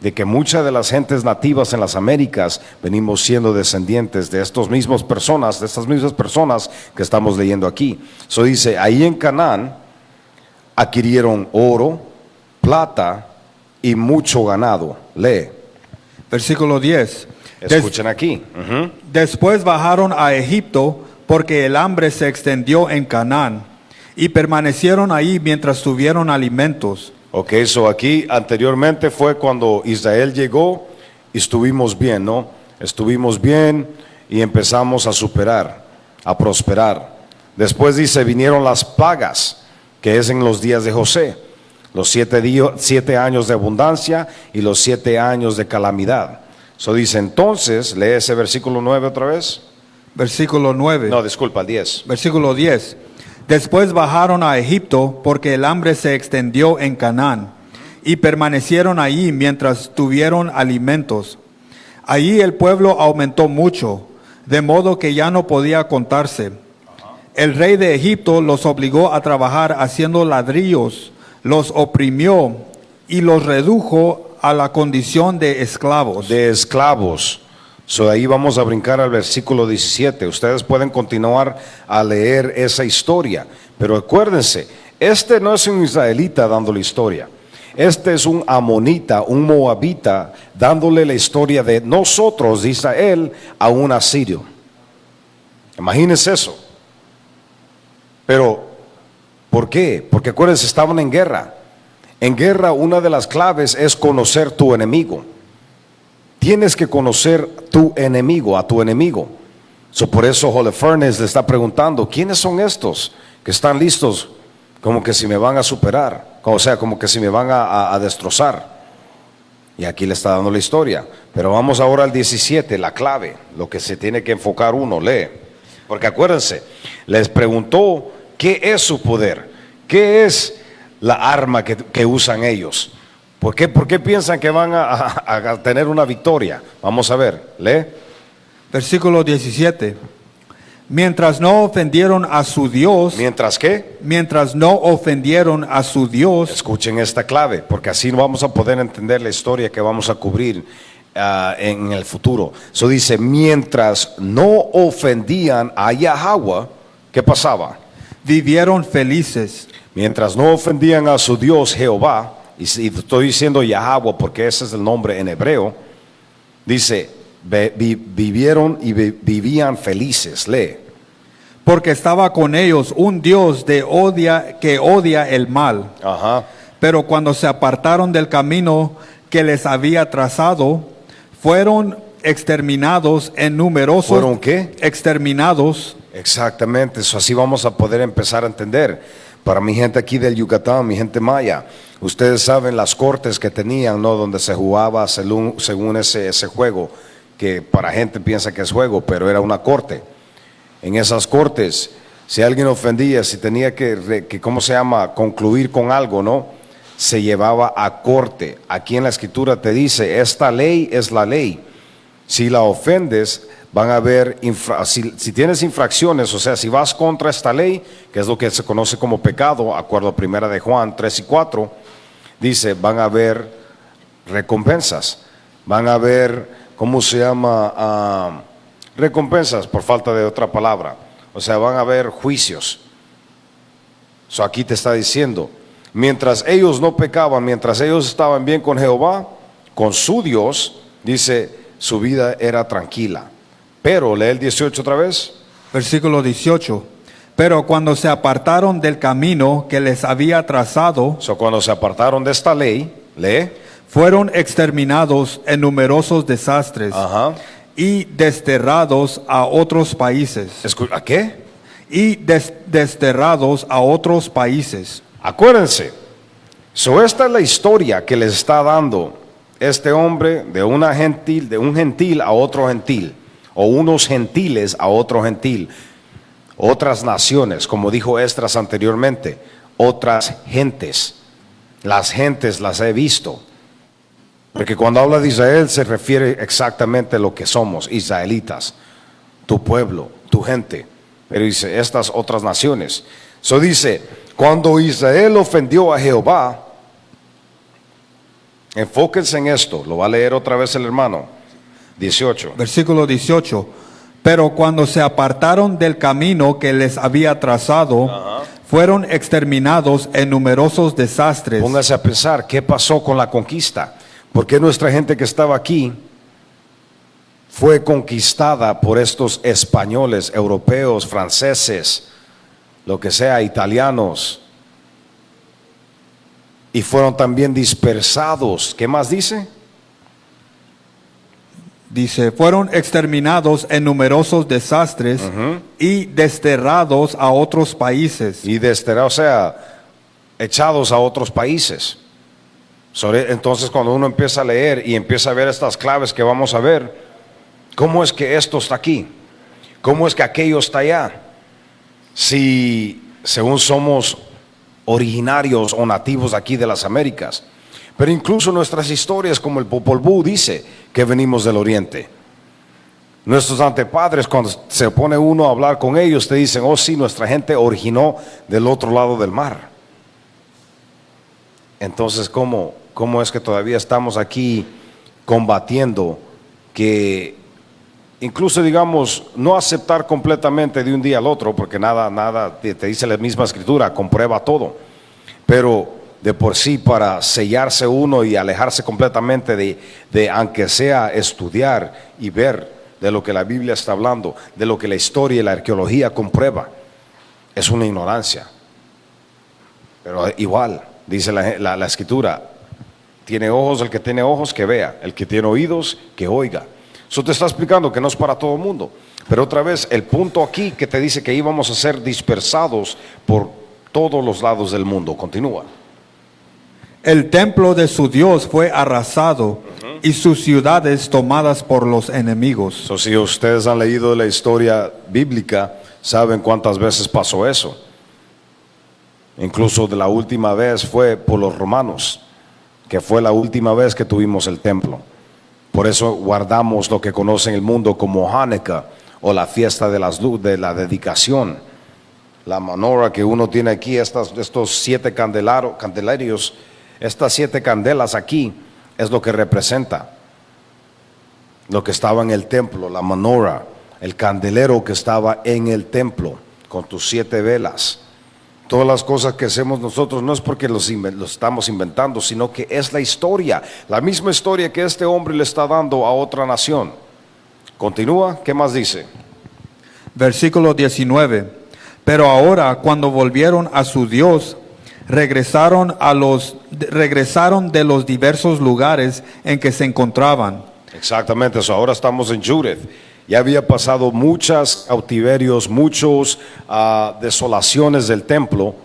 de que muchas de las gentes nativas en las Américas venimos siendo descendientes de estas mismas personas que estamos leyendo aquí. Dice, ahí en Canaán adquirieron oro, plata y mucho ganado. Lee. Versículo 10. Escuchen aquí. Después bajaron a Egipto porque el hambre se extendió en Canaán y permanecieron ahí mientras tuvieron alimentos. Ok, aquí anteriormente fue cuando Israel llegó y estuvimos bien, ¿no? Estuvimos bien y empezamos a superar, a prosperar. Después dice, vinieron las plagas, que es en los días de José, los 7 años de abundancia y los 7 años de calamidad. Dice, entonces, lee ese versículo 9 otra vez. Versículo 9. No, disculpa, el 10. Versículo 10. Después bajaron a Egipto porque el hambre se extendió en Canaán y permanecieron allí mientras tuvieron alimentos. Allí el pueblo aumentó mucho, de modo que ya no podía contarse. El rey de Egipto los obligó a trabajar haciendo ladrillos, los oprimió y los redujo a la condición de esclavos. Ahí vamos a brincar al versículo 17. Ustedes pueden continuar a leer esa historia, pero acuérdense, este no es un israelita dando la historia. Este es un amonita, un moabita, dándole la historia de nosotros, de Israel, a un asirio. Imagínense eso. Pero, ¿por qué? Porque acuérdense, estaban en guerra. En guerra, una de las claves es conocer tu enemigo. Tienes que conocer tu enemigo, a tu enemigo. Por eso Holofernes le está preguntando, ¿quiénes son estos que están listos como que si me van a superar? O sea, como que si me van a destrozar. Y aquí le está dando la historia. Pero vamos ahora al 17, la clave, lo que se tiene que enfocar uno, lee. Porque acuérdense, les preguntó, ¿qué es su poder? ¿Qué es la arma que usan ellos? ¿Por qué piensan que van a tener una victoria? Vamos a ver, lee. Versículo 17. Mientras no ofendieron a su Dios. ¿Mientras qué? Mientras no ofendieron a su Dios. Escuchen esta clave, porque así vamos a poder entender la historia que vamos a cubrir en el futuro. Dice, mientras no ofendían a Yahweh, ¿qué pasaba? vivieron felices. Mientras no ofendían a su Dios Jehová, y estoy diciendo Yahweh porque ese es el nombre en hebreo, dice, vivieron y vivían felices. Lee. Porque estaba con ellos un Dios que odia el mal. Ajá. Pero cuando se apartaron del camino que les había trazado, fueron exterminados en numerosos... ¿Fueron qué? Exterminados. Exactamente, eso así vamos a poder empezar a entender. Para mi gente aquí del Yucatán, mi gente maya, ustedes saben las cortes que tenían, ¿no? Donde se jugaba según ese juego, que para gente piensa que es juego, pero era una corte. En esas cortes, si alguien ofendía, si tenía que ¿cómo se llama? Concluir con algo, ¿no? Se llevaba a corte. Aquí en la escritura te dice, esta ley es la ley. Si la ofendes, van a haber, si tienes infracciones, o sea, si vas contra esta ley, que es lo que se conoce como pecado, acuerdo a 1 de Juan 3 y 4, dice, van a haber recompensas, van a haber, ¿cómo se llama? Recompensas, por falta de otra palabra, o sea, van a haber juicios. Aquí te está diciendo, mientras ellos no pecaban, mientras ellos estaban bien con Jehová, con su Dios, dice, su vida era tranquila. Pero, lee el 18 otra vez. Versículo 18. Pero cuando se apartaron del camino que les había trazado, Cuando se apartaron de esta ley, lee. fueron exterminados en numerosos desastres Ajá. y desterrados a otros países. ¿A qué? Y desterrados a otros países. Acuérdense. Esta es la historia que les está dando este hombre de un gentil a otro gentil, o unos gentiles a otro gentil, otras naciones, como dijo Esdras anteriormente, otras gentes. Las gentes las he visto, porque cuando habla de Israel se refiere exactamente a lo que somos, israelitas, tu pueblo, tu gente, pero dice estas otras naciones. Dice, cuando Israel ofendió a Jehová, enfóquense en esto, lo va a leer otra vez el hermano. 18. Versículo 18. Pero cuando se apartaron del camino que les había trazado, fueron exterminados en numerosos desastres. Póngase a pensar, ¿qué pasó con la conquista? ¿Por qué nuestra gente que estaba aquí fue conquistada por estos españoles, europeos, franceses, lo que sea, italianos? Y fueron también dispersados. ¿Qué más dice? Dice, fueron exterminados en numerosos desastres y desterrados a otros países. Y desterrados, o sea, echados a otros países. Entonces cuando uno empieza a leer y empieza a ver estas claves que vamos a ver, ¿cómo es que esto está aquí? ¿Cómo es que aquello está allá? Si según somos originarios o nativos aquí de las Américas. Pero incluso nuestras historias, como el Popol Vuh dice que venimos del oriente. Nuestros antepadres, cuando se pone uno a hablar con ellos, te dicen, oh sí, nuestra gente originó del otro lado del mar. Entonces, ¿cómo es que todavía estamos aquí combatiendo que incluso, digamos, no aceptar completamente de un día al otro, porque nada te dice la misma escritura, comprueba todo, pero de por sí para sellarse uno y alejarse completamente de aunque sea estudiar y ver de lo que la Biblia está hablando, de lo que la historia y la arqueología comprueba, es una ignorancia. Pero igual, dice la escritura, tiene ojos el que tiene ojos que vea, el que tiene oídos que oiga. Eso te está explicando que no es para todo el mundo. Pero otra vez, el punto aquí que te dice que íbamos a ser dispersados por todos los lados del mundo. Continúa. El templo de su Dios fue arrasado y sus ciudades tomadas por los enemigos. Si ustedes han leído la historia bíblica, saben cuántas veces pasó eso. Incluso de la última vez fue por los romanos, que fue la última vez que tuvimos el templo. Por eso guardamos lo que conoce en el mundo como Hanukkah, o la fiesta de la dedicación. La menorá que uno tiene aquí, estos 7 candelarios, estas 7 candelas aquí, es lo que representa lo que estaba en el templo, la menorá, el candelero que estaba en el templo, con tus 7 velas. Todas las cosas que hacemos nosotros no es porque los estamos inventando, sino que es la historia, la misma historia que este hombre le está dando a otra nación. Continúa, ¿qué más dice? Versículo 19. Pero ahora, cuando volvieron a su Dios, regresaron de los diversos lugares en que se encontraban. Exactamente eso, ahora estamos en Judith. Ya había pasado muchos cautiverios, muchos desolaciones del templo.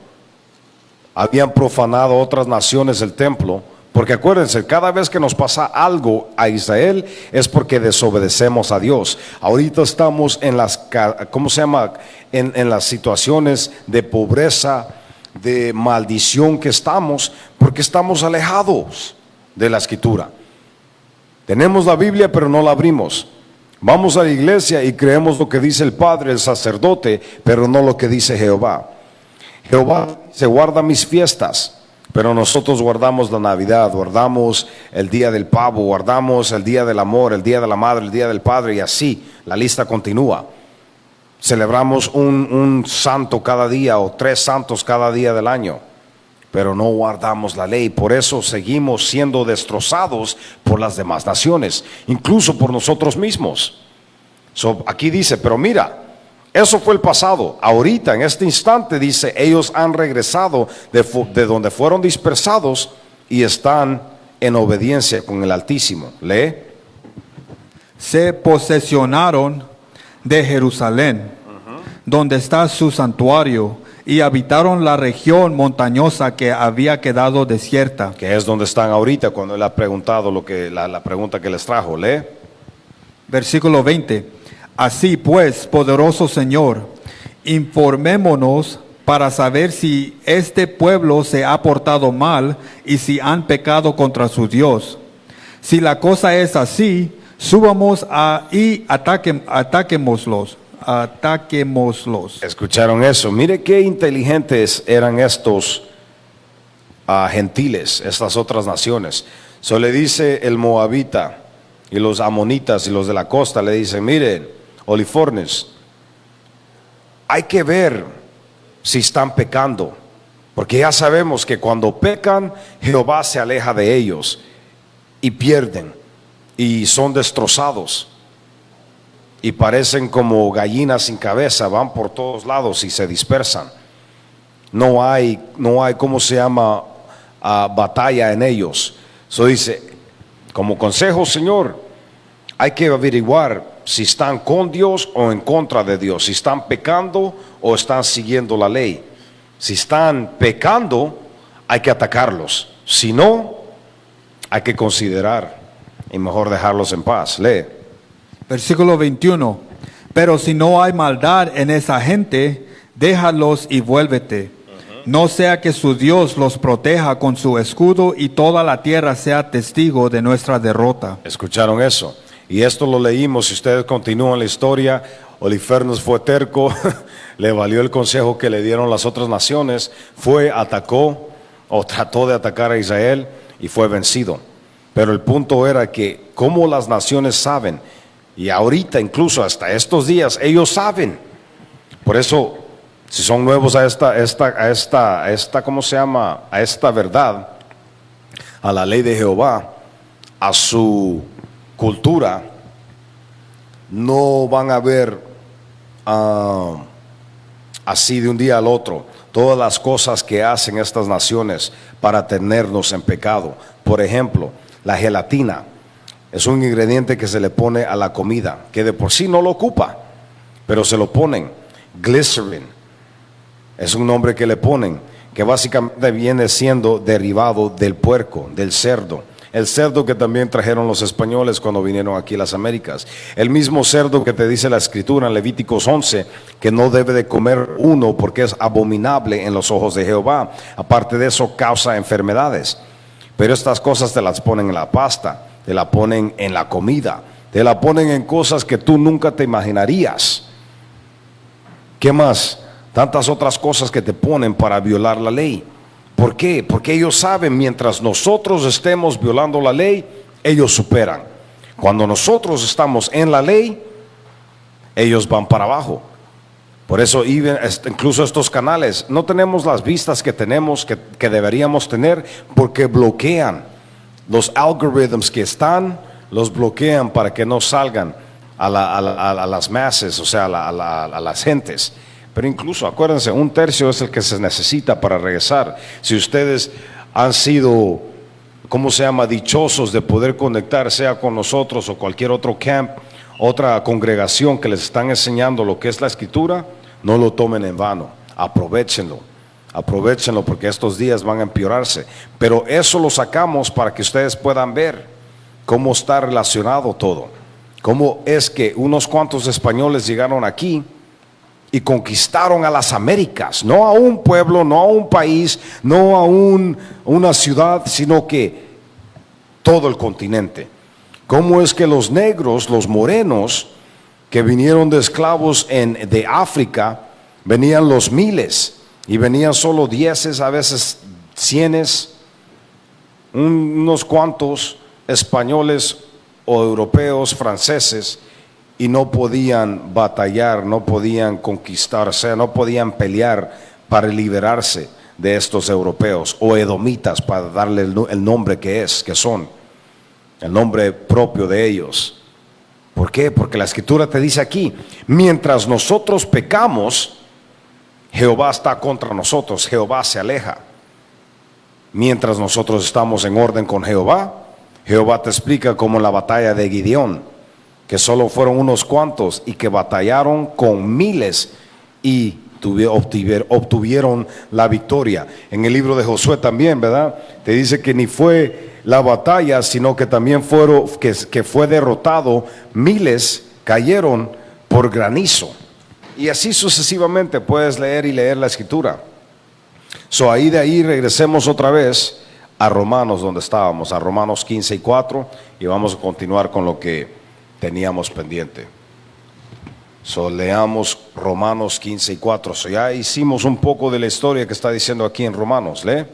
Habían profanado otras naciones el templo. Porque acuérdense, cada vez que nos pasa algo a Israel es porque desobedecemos a Dios. Ahorita estamos en las, ¿cómo se llama? En las situaciones de pobreza, de maldición que estamos, porque estamos alejados de la Escritura. Tenemos la Biblia, pero no la abrimos. Vamos a la iglesia y creemos lo que dice el padre, el sacerdote, pero no lo que dice Jehová. Jehová se guarda mis fiestas, pero nosotros guardamos la Navidad, guardamos el día del pavo, guardamos el día del amor, el día de la madre, el día del padre, y así la lista continúa. Celebramos un santo cada día o 3 santos cada día del año, pero no guardamos la ley. Por eso seguimos siendo destrozados por las demás naciones, incluso por nosotros mismos. Aquí dice, pero mira, eso fue el pasado. Ahorita, en este instante, dice, ellos han regresado de donde fueron dispersados y están en obediencia con el Altísimo. Lee. Se posesionaron de Jerusalén, donde está su santuario, y habitaron la región montañosa que había quedado desierta. Que es donde están ahorita cuando él ha preguntado la pregunta que les trajo. Lee. Versículo 20. Así pues, poderoso Señor, informémonos para saber si este pueblo se ha portado mal y si han pecado contra su Dios. Si la cosa es así, subamos y ataquémoslos. ¿Escucharon eso? Mire qué inteligentes eran estos gentiles, estas otras naciones. Le dice el moabita y los amonitas y los de la costa, le dicen, miren, Olifornes, hay que ver si están pecando, porque ya sabemos que cuando pecan, Jehová se aleja de ellos y pierden y son destrozados y parecen como gallinas sin cabeza, van por todos lados y se dispersan. No hay ¿cómo se llama? Batalla en ellos. Dice, como consejo, Señor, hay que averiguar si están con Dios o en contra de Dios, si están pecando o están siguiendo la ley. Si están pecando, hay que atacarlos. Si no, hay que considerar y mejor dejarlos en paz. Lee. Versículo 21. Pero si no hay maldad en esa gente, déjalos y vuélvete. No sea que su Dios los proteja con su escudo y toda la tierra sea testigo de nuestra derrota. ¿Escucharon eso? Y esto lo leímos, si ustedes continúan la historia, Holofernes fue terco, le valió el consejo que le dieron las otras naciones, atacó o trató de atacar a Israel y fue vencido. Pero el punto era que como las naciones saben, y ahorita incluso hasta estos días, ellos saben. Por eso, si son nuevos a esta ¿cómo se llama? A esta verdad, a la ley de Jehová, a su cultura, no van a ver así de un día al otro todas las cosas que hacen estas naciones para tenernos en pecado. Por ejemplo, la gelatina es un ingrediente que se le pone a la comida, que de por sí no lo ocupa, pero se lo ponen. Glycerin es un nombre que le ponen, que básicamente viene siendo derivado del puerco, del cerdo. El cerdo que también trajeron los españoles cuando vinieron aquí a las Américas. El mismo cerdo que te dice la Escritura en Levíticos 11, que no debe de comer uno porque es abominable en los ojos de Jehová. Aparte de eso, causa enfermedades. Pero estas cosas te las ponen en la pasta, te la ponen en la comida, te la ponen en cosas que tú nunca te imaginarías. ¿Qué más? Tantas otras cosas que te ponen para violar la ley. ¿Por qué? Porque ellos saben, mientras nosotros estemos violando la ley, ellos superan. Cuando nosotros estamos en la ley, ellos van para abajo. Por eso incluso estos canales no tenemos las vistas que tenemos, que deberíamos tener, porque bloquean los algoritmos que están, los bloquean para que no salgan a las masas, o sea, a las gentes. Pero incluso, acuérdense, 1/3 es el que se necesita para regresar. Si ustedes han sido, ¿cómo se llama?, dichosos de poder conectar, sea con nosotros o cualquier otro camp, otra congregación que les están enseñando lo que es la escritura, no lo tomen en vano, aprovechenlo porque estos días van a empeorarse. Pero eso lo sacamos para que ustedes puedan ver cómo está relacionado todo, cómo es que unos cuantos españoles llegaron aquí y conquistaron a las Américas, no a un pueblo, no a un país, no a una ciudad, sino que todo el continente. Cómo es que los negros, los morenos, que vinieron de esclavos de África, venían los miles y venían solo 10, a veces 100, unos cuantos españoles o europeos, franceses, y no podían batallar, no podían conquistar, o sea, no podían pelear para liberarse de estos europeos o edomitas, para darle el nombre que son, el nombre propio de ellos. ¿Por qué? Porque la escritura te dice aquí, mientras nosotros pecamos, Jehová está contra nosotros, Jehová se aleja. Mientras nosotros estamos en orden con Jehová, Jehová te explica como en la batalla de Gideón, que solo fueron unos cuantos y que batallaron con miles y obtuvieron la victoria. En el libro de Josué también, ¿verdad? Te dice que ni fue la batalla, sino que también que fue derrotado, miles cayeron por granizo. Y así sucesivamente puedes leer y leer la escritura. De ahí regresemos otra vez a Romanos, donde estábamos, a Romanos 15:4, y vamos a continuar con lo que teníamos pendiente. Leamos Romanos 15:4. Ya hicimos un poco de la historia que está diciendo aquí en Romanos. Lee.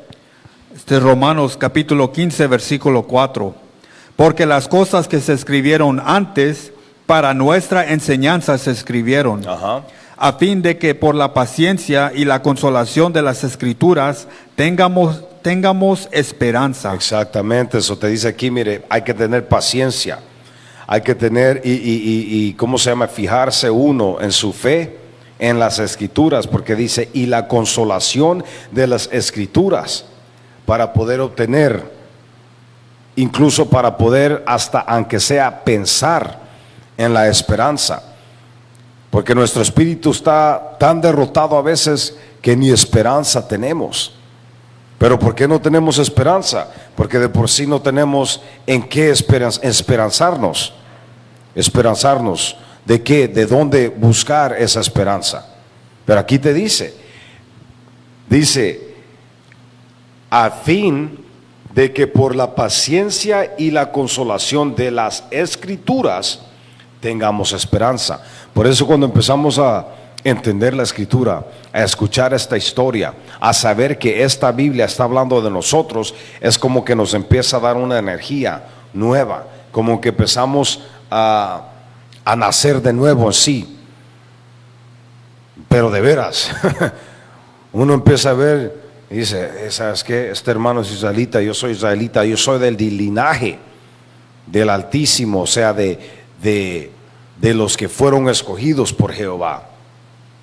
Este es Romanos capítulo 15, versículo 4. Porque las cosas que se escribieron antes, para nuestra enseñanza se escribieron, a fin de que por la paciencia y la consolación de las escrituras tengamos esperanza. Exactamente, eso te dice aquí, mire, hay que tener paciencia, hay que tener ¿cómo se llama? Fijarse uno en su fe, en las escrituras, porque dice, y la consolación de las escrituras, para poder obtener, incluso para poder hasta, aunque sea, pensar en la esperanza. Porque nuestro espíritu está tan derrotado a veces que ni esperanza tenemos. Pero ¿por qué no tenemos esperanza? Porque de por sí no tenemos en qué esperanzarnos. Esperanzarnos ¿de qué? ¿De dónde buscar esa esperanza? Pero aquí te dice, a fin de que por la paciencia y la consolación de las escrituras tengamos esperanza. Por eso cuando empezamos a entender la escritura, a escuchar esta historia, a saber que esta Biblia está hablando de nosotros, es como que nos empieza a dar una energía nueva, como que empezamos a nacer de nuevo en sí. Pero de veras, uno empieza a ver y dice, ¿sabes qué? Este hermano es israelita, yo soy del linaje del Altísimo, o sea, de los que fueron escogidos por Jehová.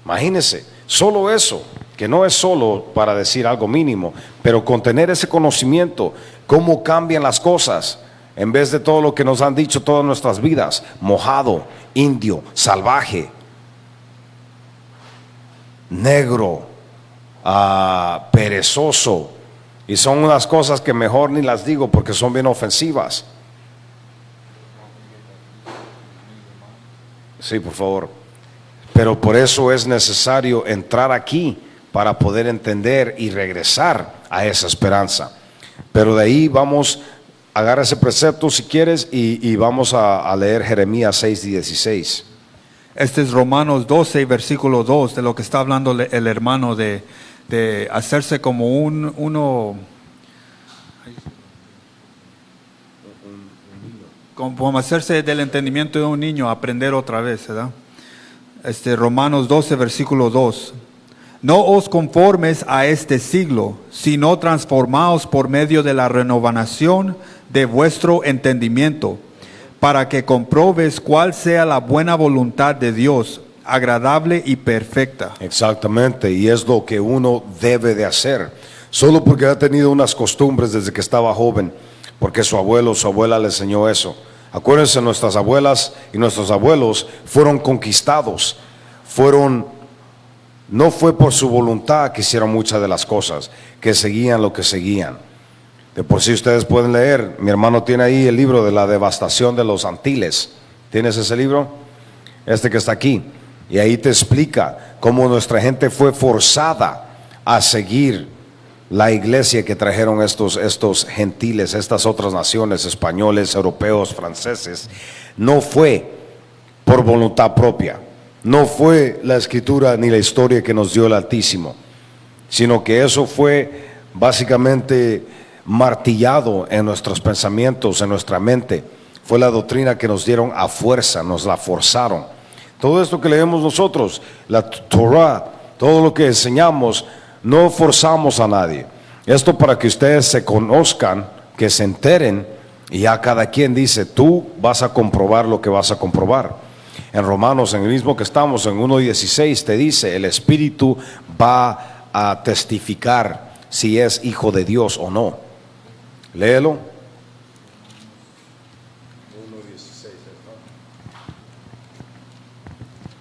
Imagínense, solo eso, que no es solo para decir algo mínimo, pero con tener ese conocimiento, cómo cambian las cosas, en vez de todo lo que nos han dicho todas nuestras vidas, mojado, indio, salvaje, negro, perezoso, y son unas cosas que mejor ni las digo porque son bien ofensivas. Sí, por favor. Pero por eso es necesario entrar aquí para poder entender y regresar a esa esperanza. Pero de ahí vamos, agarra ese precepto si quieres y vamos a leer Jeremías 6:16. Este es Romanos 12, versículo 2, de lo que está hablando el hermano de hacerse como como hacerse del entendimiento de un niño, aprender otra vez, ¿verdad? Romanos 12, versículo 2. No os conformes a este siglo, sino transformaos por medio de la renovación de vuestro entendimiento, para que comprobes cuál sea la buena voluntad de Dios, agradable y perfecta. Exactamente, y es lo que uno debe de hacer. Solo porque ha tenido unas costumbres desde que estaba joven, porque su abuelo o su abuela le enseñó eso. Acuérdense, nuestras abuelas y nuestros abuelos fueron conquistados, no fue por su voluntad que hicieron muchas de las cosas, que seguían lo que seguían. De por sí ustedes pueden leer, mi hermano tiene ahí el libro de la devastación de los Antilles. ¿Tienes ese libro? Este que está aquí. Y ahí te explica cómo nuestra gente fue forzada a seguir la iglesia que trajeron estos gentiles, estas otras naciones, españoles, europeos, franceses. No fue por voluntad propia. No fue la escritura ni la historia que nos dio el Altísimo, sino que eso fue básicamente martillado en nuestros pensamientos, en nuestra mente. Fue la doctrina que nos dieron a fuerza, nos la forzaron. Todo esto que leemos nosotros, la Torah, todo lo que enseñamos, no forzamos a nadie. Esto para que ustedes se conozcan, que se enteren, y ya cada quien dice, tú vas a comprobar lo que vas a comprobar. En Romanos, en el mismo que estamos, en 1:16, te dice, el Espíritu va a testificar si es hijo de Dios o no. Léelo.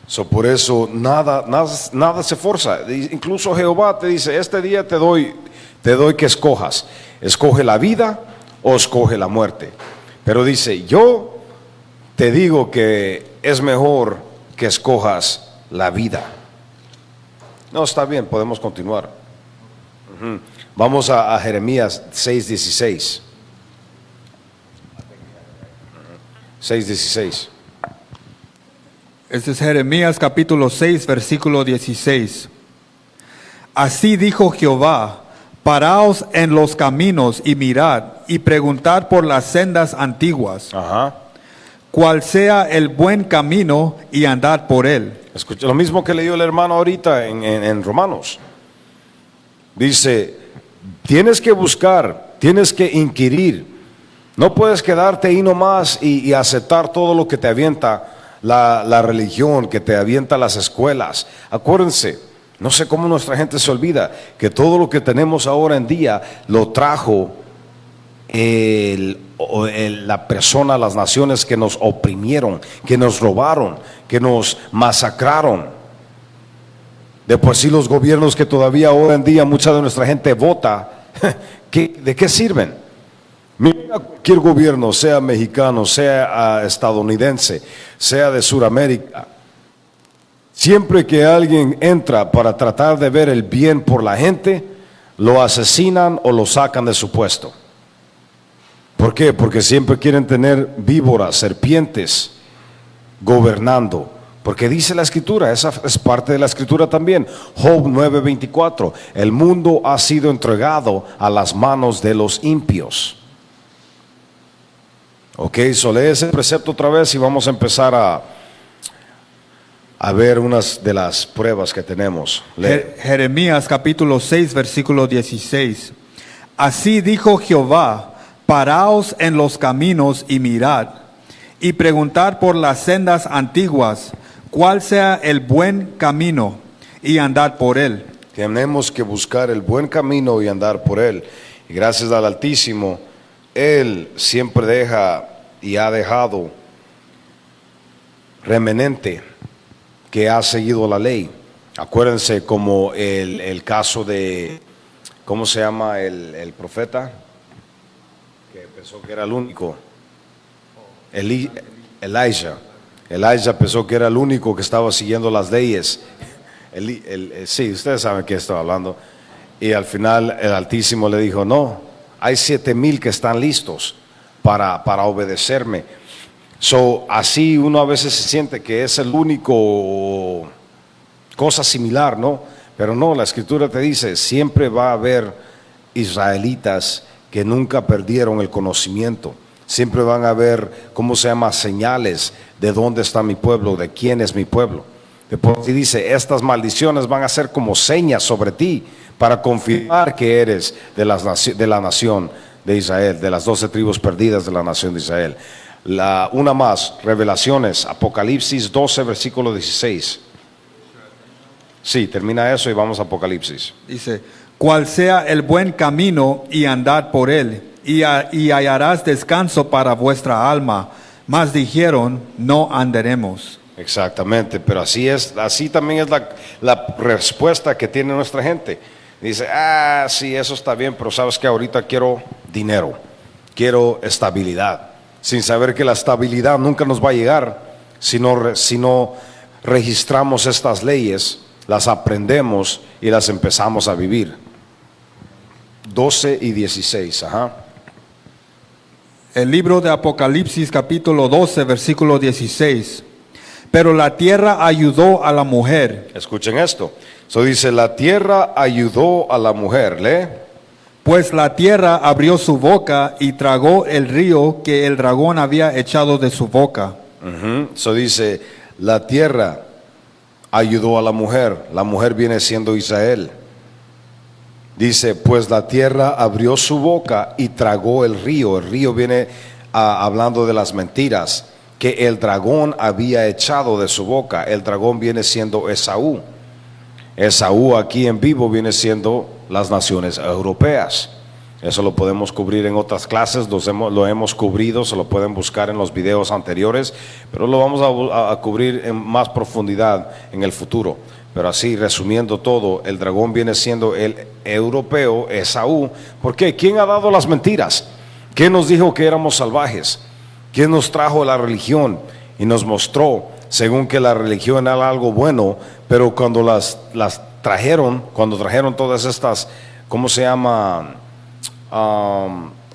1:16. Por eso nada se forza. Incluso Jehová te dice, este día te doy que escojas. Escoge la vida o escoge la muerte. Pero dice, yo te digo que es mejor que escojas la vida. No, está bien, podemos continuar. Vamos a Jeremías 6:16. 6:16. Este es Jeremías capítulo 6, versículo 16. Así dijo Jehová, paraos en los caminos y mirad y preguntad por las sendas antiguas. Ajá. Cuál sea el buen camino y andad por él. Escucha, lo mismo que leyó el hermano ahorita en Romanos. Dice, tienes que buscar, tienes que inquirir. No puedes quedarte ahí nomás y aceptar todo lo que te avienta la religión, que te avienta las escuelas. Acuérdense, no sé cómo nuestra gente se olvida que todo lo que tenemos ahora en día lo trajo la persona, las naciones que nos oprimieron, que nos robaron, que nos masacraron. De por sí los gobiernos que todavía ahora en día mucha de nuestra gente vota, ¿de qué sirven? Mira, cualquier gobierno, sea mexicano, sea estadounidense, sea de Sudamérica, siempre que alguien entra para tratar de ver el bien por la gente, lo asesinan o lo sacan de su puesto. ¿Por qué? Porque siempre quieren tener víboras, serpientes gobernando. Porque dice la escritura, esa es parte de la escritura también. Job 9:24, el mundo ha sido entregado a las manos de los impios. Ok, lee ese precepto otra vez y vamos a empezar a ver unas de las pruebas que tenemos. Jeremías capítulo 6, versículo 16. Así dijo Jehová, paraos en los caminos y mirad, y preguntad por las sendas antiguas, cuál sea el buen camino, y andad por él. Tenemos que buscar el buen camino y andar por él. Y gracias al Altísimo, Él siempre deja y ha dejado remanente que ha seguido la ley. Acuérdense como el caso de, ¿cómo se llama el profeta? Que pensó que era el único. Elijah pensó que era el único que estaba siguiendo las leyes. Sí, ustedes saben que estaba hablando. Y al final el Altísimo le dijo, no, hay 7,000 que están listos para obedecerme. Así uno a veces se siente que es el único, cosa similar, ¿no? Pero no, la Escritura te dice, siempre va a haber israelitas que nunca perdieron el conocimiento. Siempre van a haber, señales de dónde está mi pueblo, de quién es mi pueblo. Y dice, estas maldiciones van a ser como señas sobre ti para confirmar que eres de la nación de Israel, de las 12 tribus perdidas de la nación de Israel. Una más, Revelaciones, Apocalipsis 12, versículo 16. Sí, termina eso y vamos a Apocalipsis. Dice, cual sea el buen camino y andad por él, y hallarás descanso para vuestra alma. Mas dijeron, no andaremos. Exactamente, pero así también es la respuesta que tiene nuestra gente. Dice, sí, eso está bien, pero sabes que ahorita quiero dinero, quiero estabilidad, sin saber que la estabilidad nunca nos va a llegar si no registramos estas leyes, las aprendemos y las empezamos a vivir. 12 y 16, ajá. El libro de Apocalipsis capítulo 12, versículo 16. Pero la tierra ayudó a la mujer. Escuchen esto. Eso dice, la tierra ayudó a la mujer. Lee. Pues la tierra abrió su boca y tragó el río que el dragón había echado de su boca. Eso dice, la tierra ayudó a la mujer. La mujer viene siendo Israel. Dice, pues la tierra abrió su boca y tragó el río. El río viene hablando de las mentiras que el dragón había echado de su boca. El dragón viene siendo Esaú. Esaú aquí en vivo viene siendo las naciones europeas. Eso lo podemos cubrir en otras clases, lo hemos cubrido, se lo pueden buscar en los videos anteriores, pero lo vamos a cubrir en más profundidad en el futuro. Pero así, resumiendo todo, el dragón viene siendo el europeo, Esaú. ¿Por qué? ¿Quién ha dado las mentiras? ¿Quién nos dijo que éramos salvajes? ¿Quién nos trajo la religión y nos mostró, según que la religión era algo bueno, pero cuando cuando trajeron todas estas, ¿cómo se llama?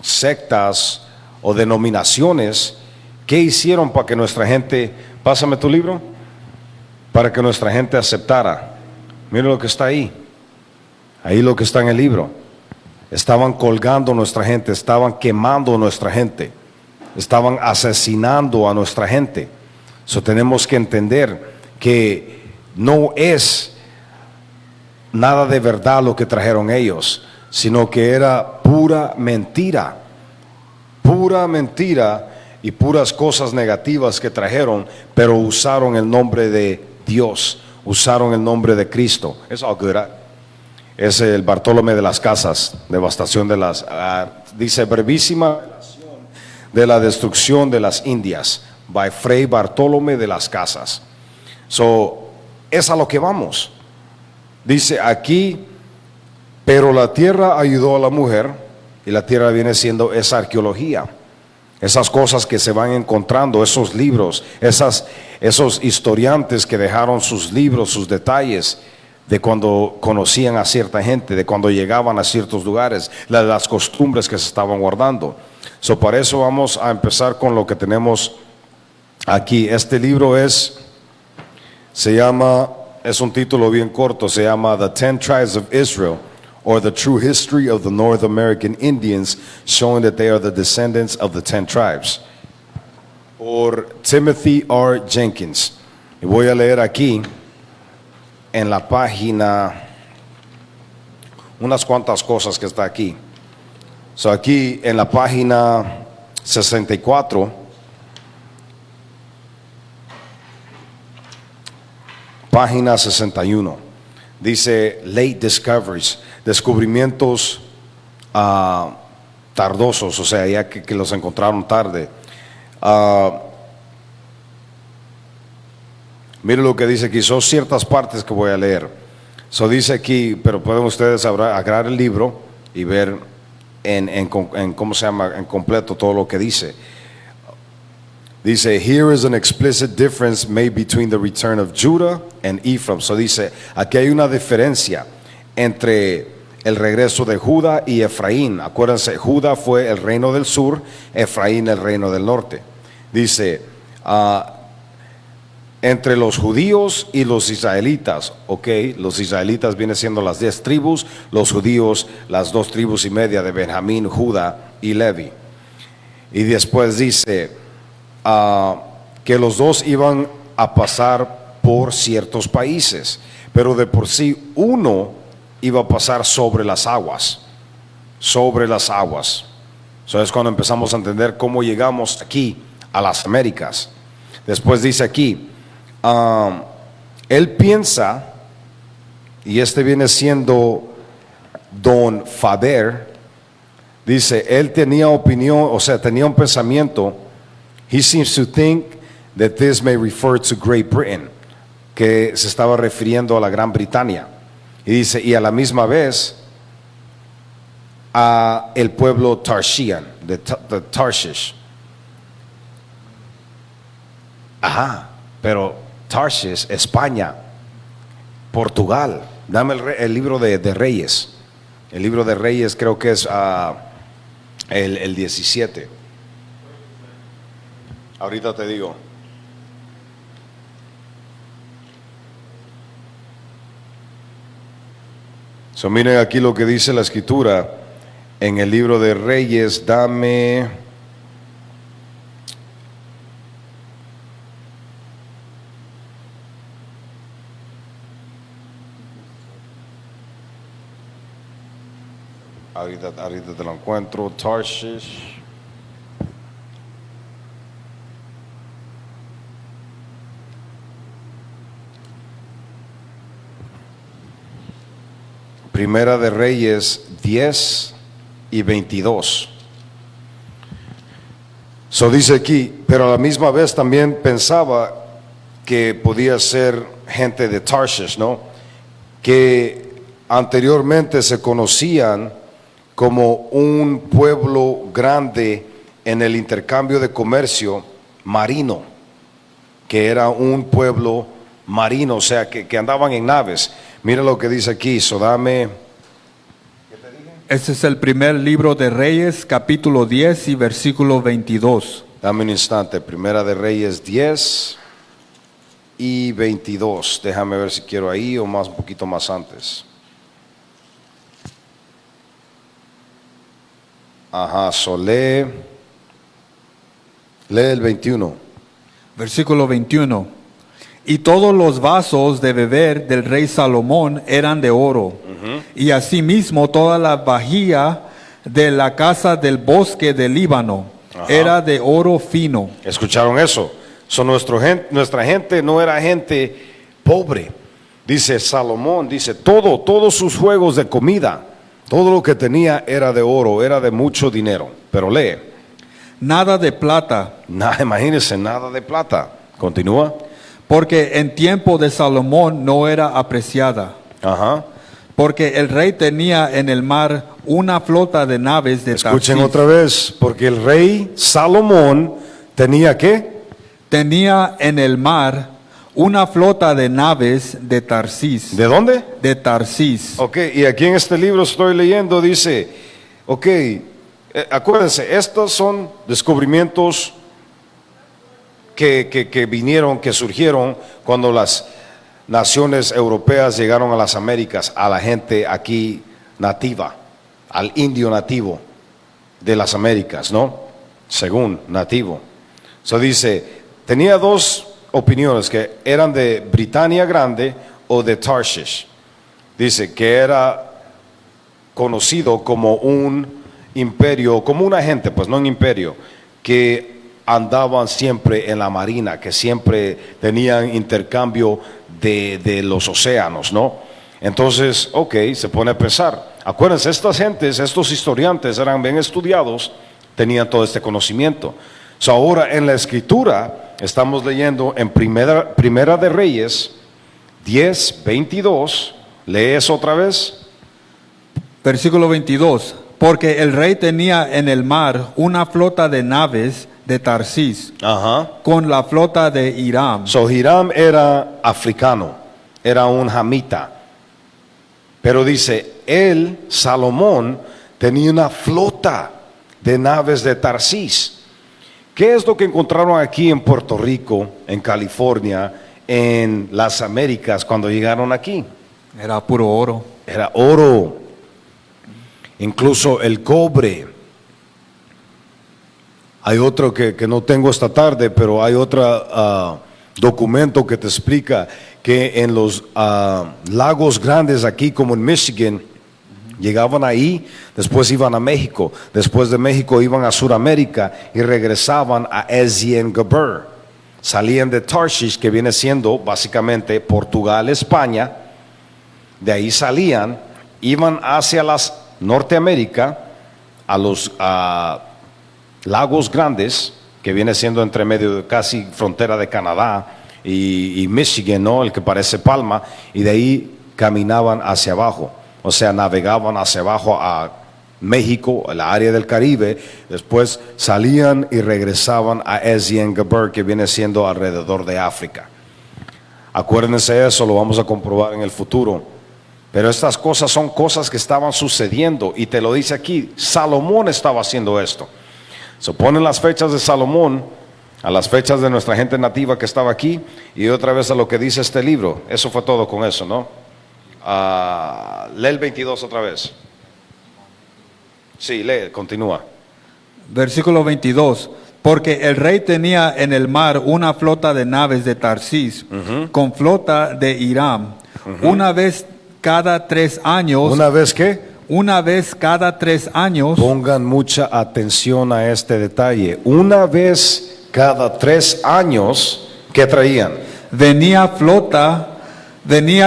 Sectas o denominaciones, ¿qué hicieron para que nuestra gente, pásame tu libro, para que nuestra gente aceptara? Mira lo que está ahí lo que está en el libro. Estaban colgando nuestra gente, estaban quemando nuestra gente, estaban asesinando a nuestra gente. So, tenemos que entender que no es nada de verdad lo que trajeron ellos, sino que era pura mentira y puras cosas negativas que trajeron, pero usaron el nombre de Dios, usaron el nombre de Cristo. Es all good. Es el Bartolomé de las Casas, devastación de las, dice brevísima de la destrucción de las Indias, by Fray Bartolomé de las Casas. So, es a lo que vamos. Dice aquí, pero la tierra ayudó a la mujer, y la tierra viene siendo esa arqueología, esas cosas que se van encontrando, esos libros, esos historiantes que dejaron sus libros, sus detalles de cuando conocían a cierta gente, de cuando llegaban a ciertos lugares, las costumbres que se estaban guardando. So, para eso vamos a empezar con lo que tenemos aquí. Este libro es un título bien corto, se llama The 10 Tribes of Israel, or the True History of the North American Indians, showing that they are the descendants of the 10 tribes, por Timothy R. Jenkins. Y voy a leer aquí en la página unas cuantas cosas que está aquí. So, aquí en la página 64, página 61, dice late discoveries, descubrimientos tardosos, o sea, ya que los encontraron tarde. Mire lo que dice aquí, son ciertas partes que voy a leer. So, dice aquí, pero pueden ustedes agarrar el libro y ver en cómo se llama, en completo todo lo que dice. Dice, here is an explicit difference made between the return of Judah and Ephraim. So dice, aquí hay una diferencia entre el regreso de Judá y Efraín. Acuérdense, Judá fue el reino del sur, Efraín el reino del norte. Dice, entre los judíos y los israelitas, ok, los israelitas vienen siendo las 10 tribus, los judíos las 2 tribus y media de Benjamín, Judá y Levi. Y después dice que los dos iban a pasar por ciertos países, pero de por sí uno iba a pasar sobre las aguas, sobre las aguas. Eso es cuando empezamos a entender cómo llegamos aquí a las Américas. Después dice aquí, él piensa, y este viene siendo Don Faber, dice, él tenía opinión, o sea, tenía un pensamiento. He seems to think that this may refer to Great Britain, que se estaba refiriendo a la Gran Bretaña. Y dice, y a la misma vez a el pueblo Tarshian, de Tarshish. Ajá, pero Tarshish, España, Portugal. Dame el libro de Reyes. El libro de Reyes creo que es el 17. Ahorita te digo. So, miren aquí lo que dice la escritura en el libro de Reyes. Dame ahorita te lo encuentro. Tarshish. Primera de Reyes 10 y 22. So dice aquí, pero a la misma vez también pensaba que podía ser gente de Tarshish, ¿no? Que anteriormente se conocían como un pueblo grande en el intercambio de comercio marino, que era un pueblo marino, o sea, que andaban en naves. Mira lo que dice aquí, so dame. Este es el primer libro de Reyes, capítulo 10 y versículo 22. Dame un instante, Primera de Reyes 10 y 22. Déjame ver si quiero ahí o un poquito más antes. Ajá, lee el 21. Versículo 21. Y todos los vasos de beber del rey Salomón eran de oro. Y asimismo toda la vajilla de la casa del bosque del Líbano era de oro fino. ¿Escucharon eso? Nuestra gente no era gente pobre. Dice Salomón, dice todos sus juegos de comida, todo lo que tenía era de oro, era de mucho dinero. Pero lee. Nada de plata. Imagínense, nada de plata. Continúa. Porque en tiempo de Salomón no era apreciada. Ajá. Porque el rey tenía en el mar una flota de naves de Escuchen Tarsis. otra vez, porque el rey Salomón tenía ¿qué? Tenía en el mar una flota de naves de Tarsis. ¿De dónde? De Tarsis. Ok, y aquí en este libro estoy leyendo, dice, ok, acuérdense, estos son descubrimientos que vinieron, que surgieron cuando las naciones europeas llegaron a las Américas, a la gente aquí nativa, al indio nativo de las Américas, ¿no? Según nativo. So dice, tenía dos opiniones, que eran de Britania Grande o de Tarshish. Dice que era conocido como un imperio, como una gente, pues no un imperio, que andaban siempre en la marina, que siempre tenían intercambio de los océanos, ¿no? Entonces, ok, se pone a pensar. Acuérdense, estas gentes, estos historiantes eran bien estudiados, tenían todo este conocimiento. So, ahora en la escritura estamos leyendo en Primera de Reyes 10, 22. ¿Lees otra vez? Versículo 22. Porque el rey tenía en el mar una flota de naves de Tarsis, Ajá. con la flota de Hiram. So Hiram era africano, era un jamita. Pero dice, él, Salomón, tenía una flota de naves de Tarsis. ¿Qué es lo que encontraron aquí en Puerto Rico, en California, en las Américas cuando llegaron aquí? Era puro oro. Era oro, incluso el cobre. Hay otro que no tengo esta tarde, pero hay otra documento que te explica que en los lagos grandes aquí como en Michigan, llegaban ahí, después iban a México, después de México iban a Sudamérica y regresaban a Ezien-Geber. Salían de Tarshish, que viene siendo básicamente Portugal, España. De ahí salían, iban hacia las Norteamérica, a los lagos grandes, que viene siendo entre medio de casi frontera de Canadá y Michigan, ¿no? El que parece Palma, y de ahí caminaban hacia abajo. O sea, navegaban hacia abajo a México, a la área del Caribe, después salían y regresaban a Ezien-Geber, que viene siendo alrededor de África. Acuérdense eso, lo vamos a comprobar en el futuro. Pero estas cosas son cosas que estaban sucediendo, y te lo dice aquí, Salomón estaba haciendo esto. Se ponen las fechas de Salomón a las fechas de nuestra gente nativa que estaba aquí, y otra vez a lo que dice este libro. Eso fue todo con eso, ¿no? Lee el 22 otra vez. Sí, lee, continúa. Versículo 22. Porque el rey tenía en el mar una flota de naves de Tarsis, con flota de Hiram. Una vez cada 3 años. ¿Una vez qué? Una vez cada 3 años. Pongan mucha atención a este detalle. Una vez cada 3 años, ¿qué traían? Venía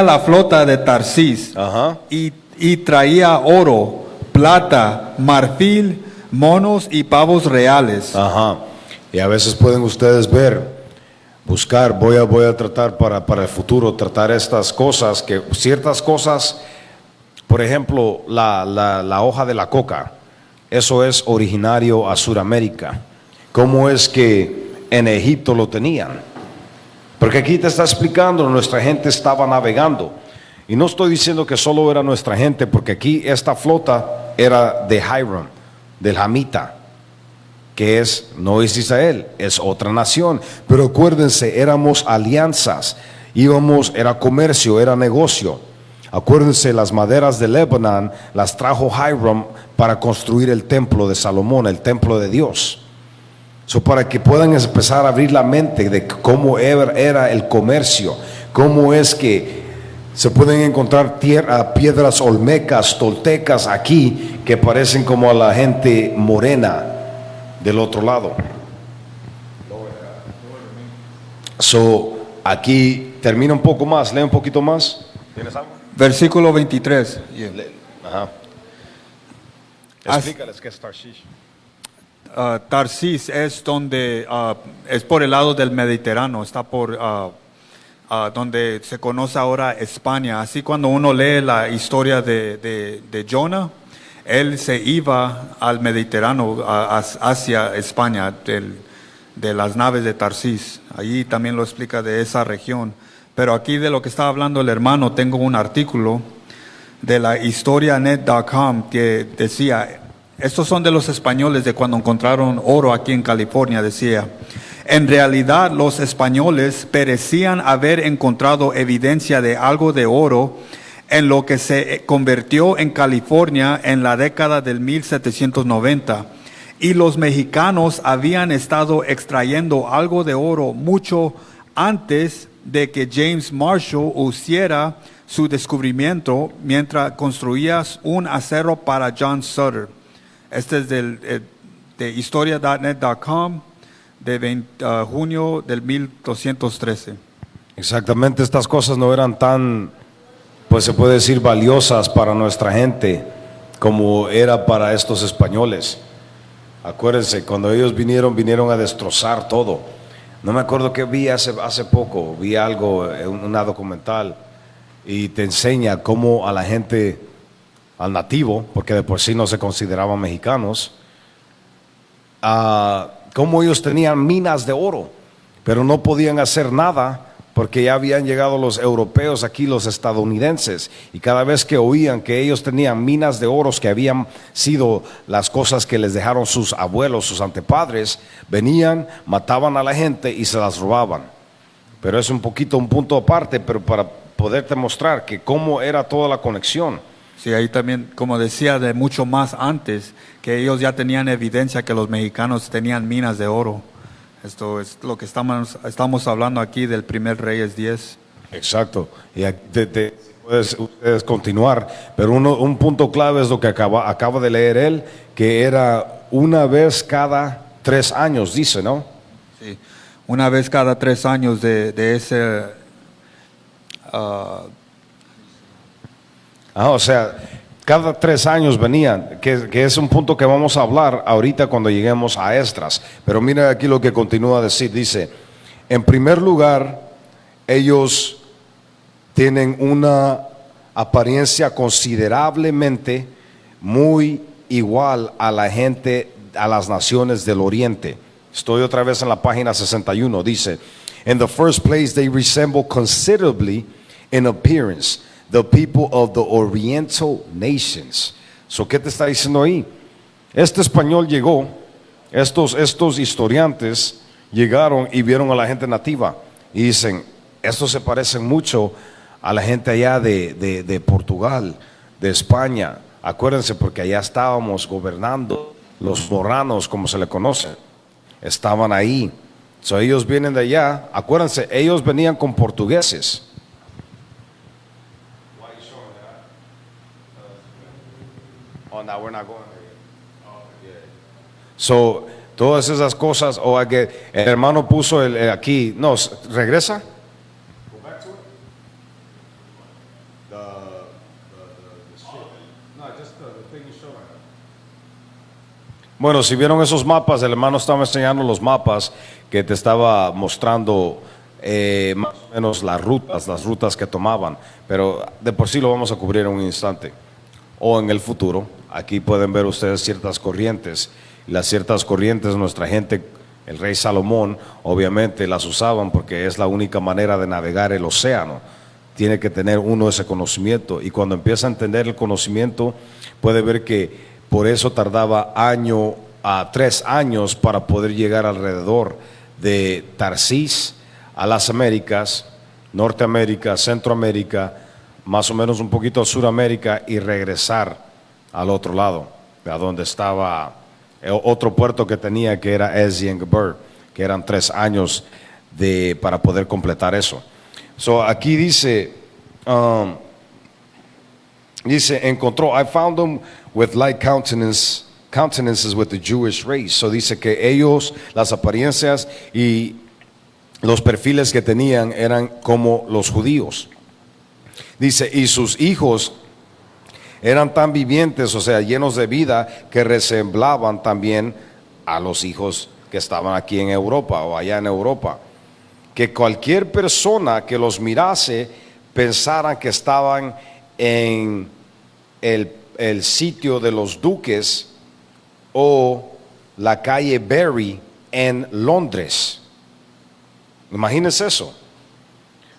la flota de Tarsis y traía oro, plata, marfil, monos y pavos reales. Y a veces pueden ustedes ver, buscar, voy a tratar para el futuro, tratar estas cosas, que ciertas cosas, por ejemplo, la hoja de la coca, eso es originario a Sudamérica. ¿Cómo es que en Egipto lo tenían? Porque aquí te está explicando, nuestra gente estaba navegando. Y no estoy diciendo que solo era nuestra gente, porque aquí esta flota era de Hiram, del Hamita, que no es Israel, es otra nación. Pero acuérdense, éramos alianzas, era comercio, era negocio. Acuérdense, las maderas de Lebanon las trajo Hiram para construir el templo de Salomón, el templo de Dios. Para que puedan empezar a abrir la mente de cómo era el comercio, cómo es que se pueden encontrar piedras olmecas, toltecas aquí, que parecen como a la gente morena del otro lado. Aquí termina un poco más, lee un poquito más. ¿Tienes algo? Versículo 23. Explícales qué es Tarshish. Tarsis es donde es por el lado del Mediterráneo, está por donde se conoce ahora España. Así cuando uno lee la historia de Jonah, él se iba al Mediterráneo hacia España de las naves de Tarsis. Allí también lo explica de esa región. Pero aquí de lo que estaba hablando el hermano, tengo un artículo de la historianet.com que decía. Estos son de los españoles de cuando encontraron oro aquí en California, decía. En realidad los españoles parecían haber encontrado evidencia de algo de oro en lo que se convirtió en California en la década del 1790. Y los mexicanos habían estado extrayendo algo de oro mucho antes de que James Marshall hiciera su descubrimiento mientras construía un acero para John Sutter. Este es de historia.net.com de junio del 1213. Exactamente, estas cosas no eran tan, pues se puede decir, valiosas para nuestra gente como era para estos españoles. Acuérdense, cuando ellos vinieron a destrozar todo. No me acuerdo qué vi hace poco, vi algo, una documental, y te enseña cómo a la gente, al nativo, porque de por sí no se consideraban mexicanos, cómo ellos tenían minas de oro, pero no podían hacer nada porque ya habían llegado los europeos aquí, los estadounidenses, y cada vez que oían que ellos tenían minas de oro que habían sido las cosas que les dejaron sus abuelos, sus antepadres, venían, mataban a la gente y se las robaban. Pero es un punto aparte, pero para poderte mostrar que cómo era toda la conexión. Sí, ahí también, como decía, de mucho más antes, que ellos ya tenían evidencia que los mexicanos tenían minas de oro. Esto es lo que estamos hablando aquí del primer Reyes 10. Exacto. Y puedes continuar, pero un punto clave es lo que acaba de leer él, que era una vez cada 3 años, dice, ¿no? Sí, una vez cada 3 años de ese... O sea, cada 3 años venían, que es un punto que vamos a hablar ahorita cuando lleguemos a Esdras. Pero mira aquí lo que continúa a decir, dice, en primer lugar, ellos tienen una apariencia considerablemente muy igual a la gente, a las naciones del oriente. Estoy otra vez en la página 61, dice, in the first place they resemble considerably in appearance the people of the oriental nations. So, ¿qué te está diciendo ahí? Este español llegó, estos historiantes llegaron y vieron a la gente nativa y dicen, estos se parecen mucho a la gente allá de Portugal, de España. Acuérdense, porque allá estábamos gobernando los moranos, como se le conoce, estaban ahí. So, ellos vienen de allá. Acuérdense, ellos venían con portugueses. Oh, no, we're not going there. So, todas esas cosas, que el hermano puso aquí, no, regresa. Bueno, si vieron esos mapas, el hermano estaba enseñando los mapas que te estaba mostrando más o menos las rutas que tomaban, pero de por sí lo vamos a cubrir en un instante o en el futuro. Aquí pueden ver ustedes ciertas corrientes, las ciertas corrientes nuestra gente, el rey Salomón, obviamente las usaban porque es la única manera de navegar el océano. Tiene que tener uno ese conocimiento, y cuando empieza a entender el conocimiento puede ver que por eso tardaba 3 años para poder llegar alrededor de Tarsis a las Américas, Norteamérica, Centroamérica, más o menos un poquito a Suramérica, y regresar al otro lado, a donde estaba otro puerto que tenía, que era Ezien-Geber, que eran 3 años para poder completar eso. So, aquí dice, encontró, I found them with like countenances with the Jewish race. So dice que ellos, las apariencias y los perfiles que tenían eran como los judíos. Dice, y sus hijos eran tan vivientes, o sea, llenos de vida, que resemblaban también a los hijos que estaban aquí en Europa o allá en Europa. Que cualquier persona que los mirase pensara que estaban en el sitio de los duques o la calle Berry en Londres. Imagínense eso.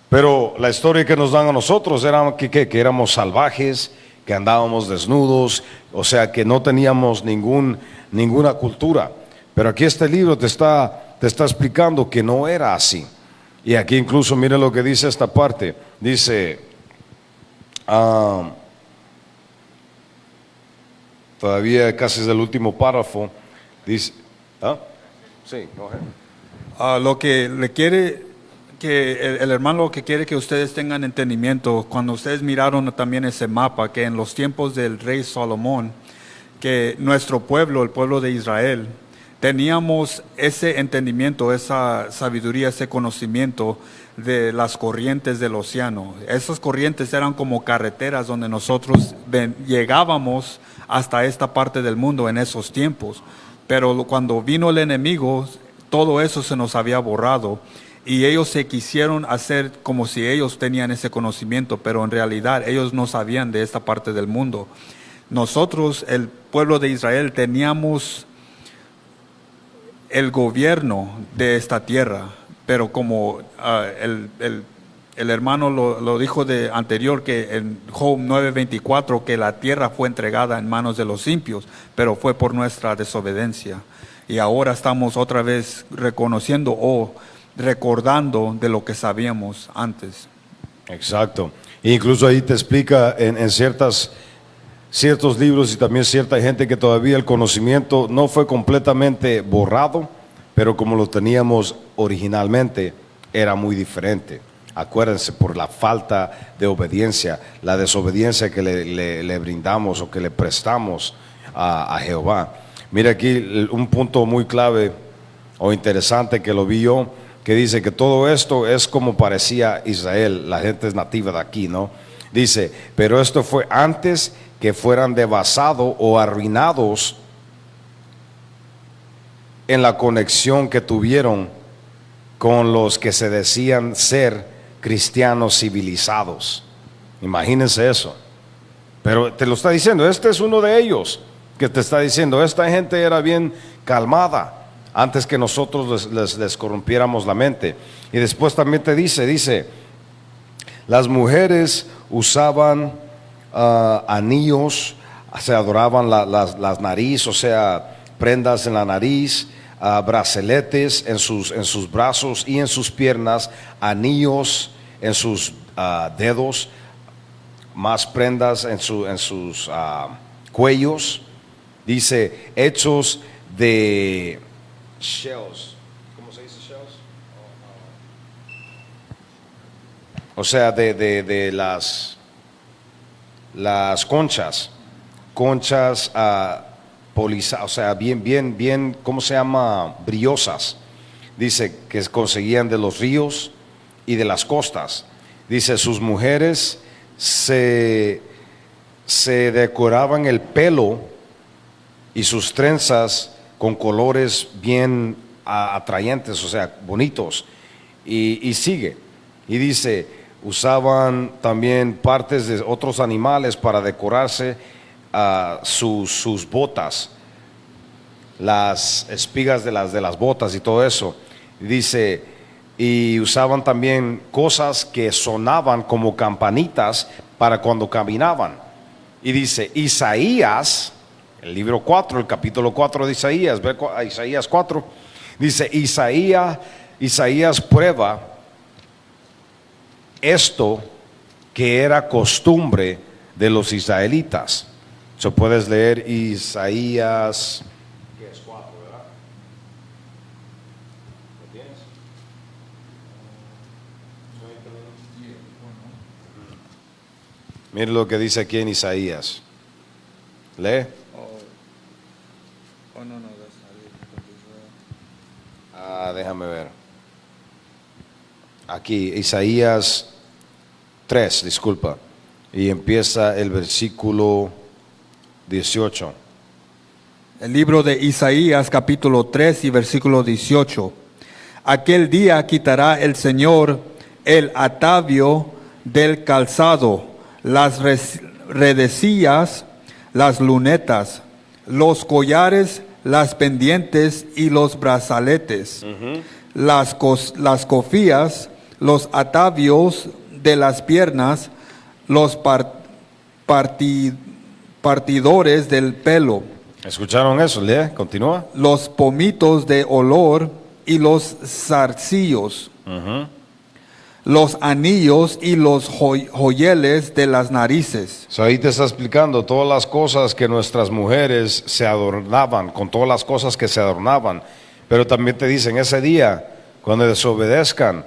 Pero la historia que nos dan a nosotros era que éramos salvajes, que andábamos desnudos, o sea que no teníamos ninguna cultura. Pero aquí este libro te está explicando que no era así. Y aquí incluso mire lo que dice esta parte. Dice, todavía casi es el último párrafo. Dice, sí, go ahead. Lo que le quiere, que el hermano lo que quiere que ustedes tengan entendimiento, cuando ustedes miraron también ese mapa, que en los tiempos del rey Salomón, que nuestro pueblo, el pueblo de Israel, teníamos ese entendimiento, esa sabiduría, ese conocimiento de las corrientes del océano. Esas corrientes eran como carreteras donde nosotros llegábamos hasta esta parte del mundo en esos tiempos. Pero cuando vino el enemigo, todo eso se nos había borrado, y ellos se quisieron hacer como si ellos tenían ese conocimiento, pero en realidad ellos no sabían de esta parte del mundo. Nosotros, el pueblo de Israel, teníamos el gobierno de esta tierra, pero como el hermano lo dijo anterior, que en Job 9:24, que la tierra fue entregada en manos de los impios, pero fue por nuestra desobediencia. Y ahora estamos otra vez reconociendo o recordando de lo que sabíamos antes. Exacto. Incluso ahí te explica en ciertos libros, y también cierta gente, que todavía el conocimiento no fue completamente borrado, pero como lo teníamos originalmente, era muy diferente. Acuérdense, por la falta de obediencia, la desobediencia que le brindamos o que le prestamos a Jehová. Mira aquí un punto muy clave o interesante que lo vi yo, que dice que todo esto es como parecía Israel, la gente es nativa de aquí, ¿no? Dice, pero esto fue antes que fueran devasados o arruinados en la conexión que tuvieron con los que se decían ser cristianos civilizados. Imagínense eso. Pero te lo está diciendo, este es uno de ellos que te está diciendo, esta gente era bien calmada antes que nosotros les corrompiéramos la mente. Y después también te dice, las mujeres usaban anillos, se adoraban las nariz, o sea, prendas en la nariz, braceletes en sus brazos y en sus piernas, anillos en sus dedos, más prendas en sus cuellos. Dice, hechos de shells. ¿Cómo se dice shells? O sea, de las conchas o sea, bien, ¿cómo se llama? Brillosas. Dice que conseguían de los ríos y de las costas. Dice, sus mujeres se decoraban el pelo y sus trenzas con colores bien atrayentes, o sea, bonitos. Y sigue. Y dice, usaban también partes de otros animales para decorarse sus botas, las espigas de las botas y todo eso. Dice, y usaban también cosas que sonaban como campanitas para cuando caminaban. Y dice, Isaías, el libro 4, el capítulo 4 de Isaías, ve a Isaías 4, dice, Isaías prueba esto que era costumbre de los israelitas. So puedes leer Isaías, ¿qué es 4, verdad? ¿Lo tienes? Mire lo que dice aquí en Isaías. Lee. Déjame ver. Aquí, Isaías 3, disculpa. Y empieza el versículo 18. El libro de Isaías capítulo 3 y versículo 18. Aquel día quitará el Señor el atavio del calzado, las redecillas, las lunetas, los collares, las pendientes y los brazaletes, las cofías, los atavios de las piernas, los partidores del pelo. ¿Escucharon eso? Lee, continúa. Los pomitos de olor y los zarcillos, los anillos y los joyeles de las narices. So ahí te está explicando todas las cosas que nuestras mujeres se adornaban, con todas las cosas que se adornaban. Pero también te dicen, ese día, cuando desobedezcan,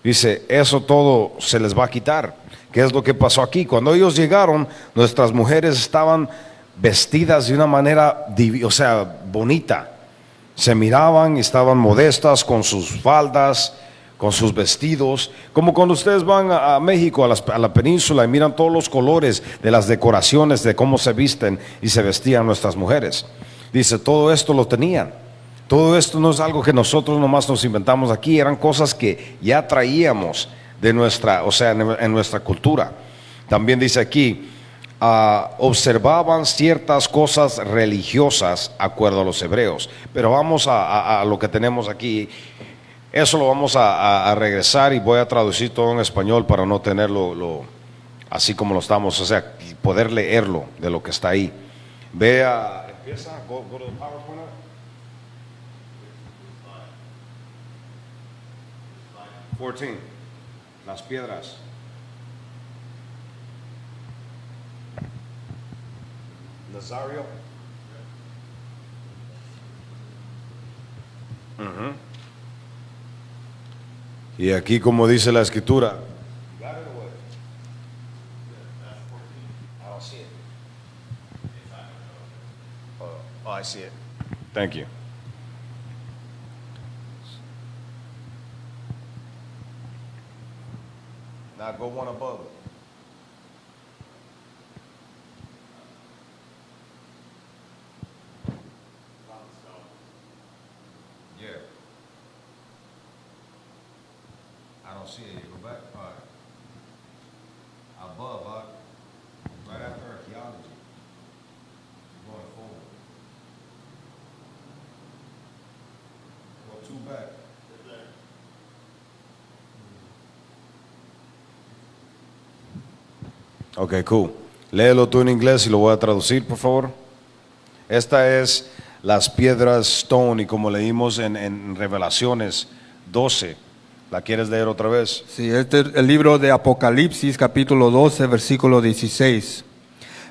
dice, eso todo se les va a quitar. ¿Qué es lo que pasó aquí? Cuando ellos llegaron, nuestras mujeres estaban vestidas de una manera, o sea, bonita. Se miraban y estaban modestas con sus faldas, con sus vestidos, como cuando ustedes van a México, a la península, y miran todos los colores de las decoraciones, de cómo se visten y se vestían nuestras mujeres. Dice, todo esto lo tenían. Todo esto no es algo que nosotros nomás nos inventamos aquí, eran cosas que ya traíamos de nuestra, o sea, en nuestra cultura. También dice aquí, observaban ciertas cosas religiosas, acuerdo a los hebreos. Pero vamos a lo que tenemos aquí. Eso lo vamos a regresar y voy a traducir todo en español para no tenerlo así como lo estamos, o sea, poder leerlo de lo que está ahí. Vea, empieza, go to the PowerPoint. Las piedras. Nazario. Y aquí, como dice la escritura, oh, I see it. Thank you. Now go one above it. Yeah. I don't see it. You go back. All right. Above, right after archaeology. Going forward. Go two back. Ok, cool. Léelo tú en inglés y lo voy a traducir, por favor. Esta es las piedras stone y como leímos en Revelaciones 12. ¿La quieres leer otra vez? Sí, este es el libro de Apocalipsis, capítulo 12, versículo 16.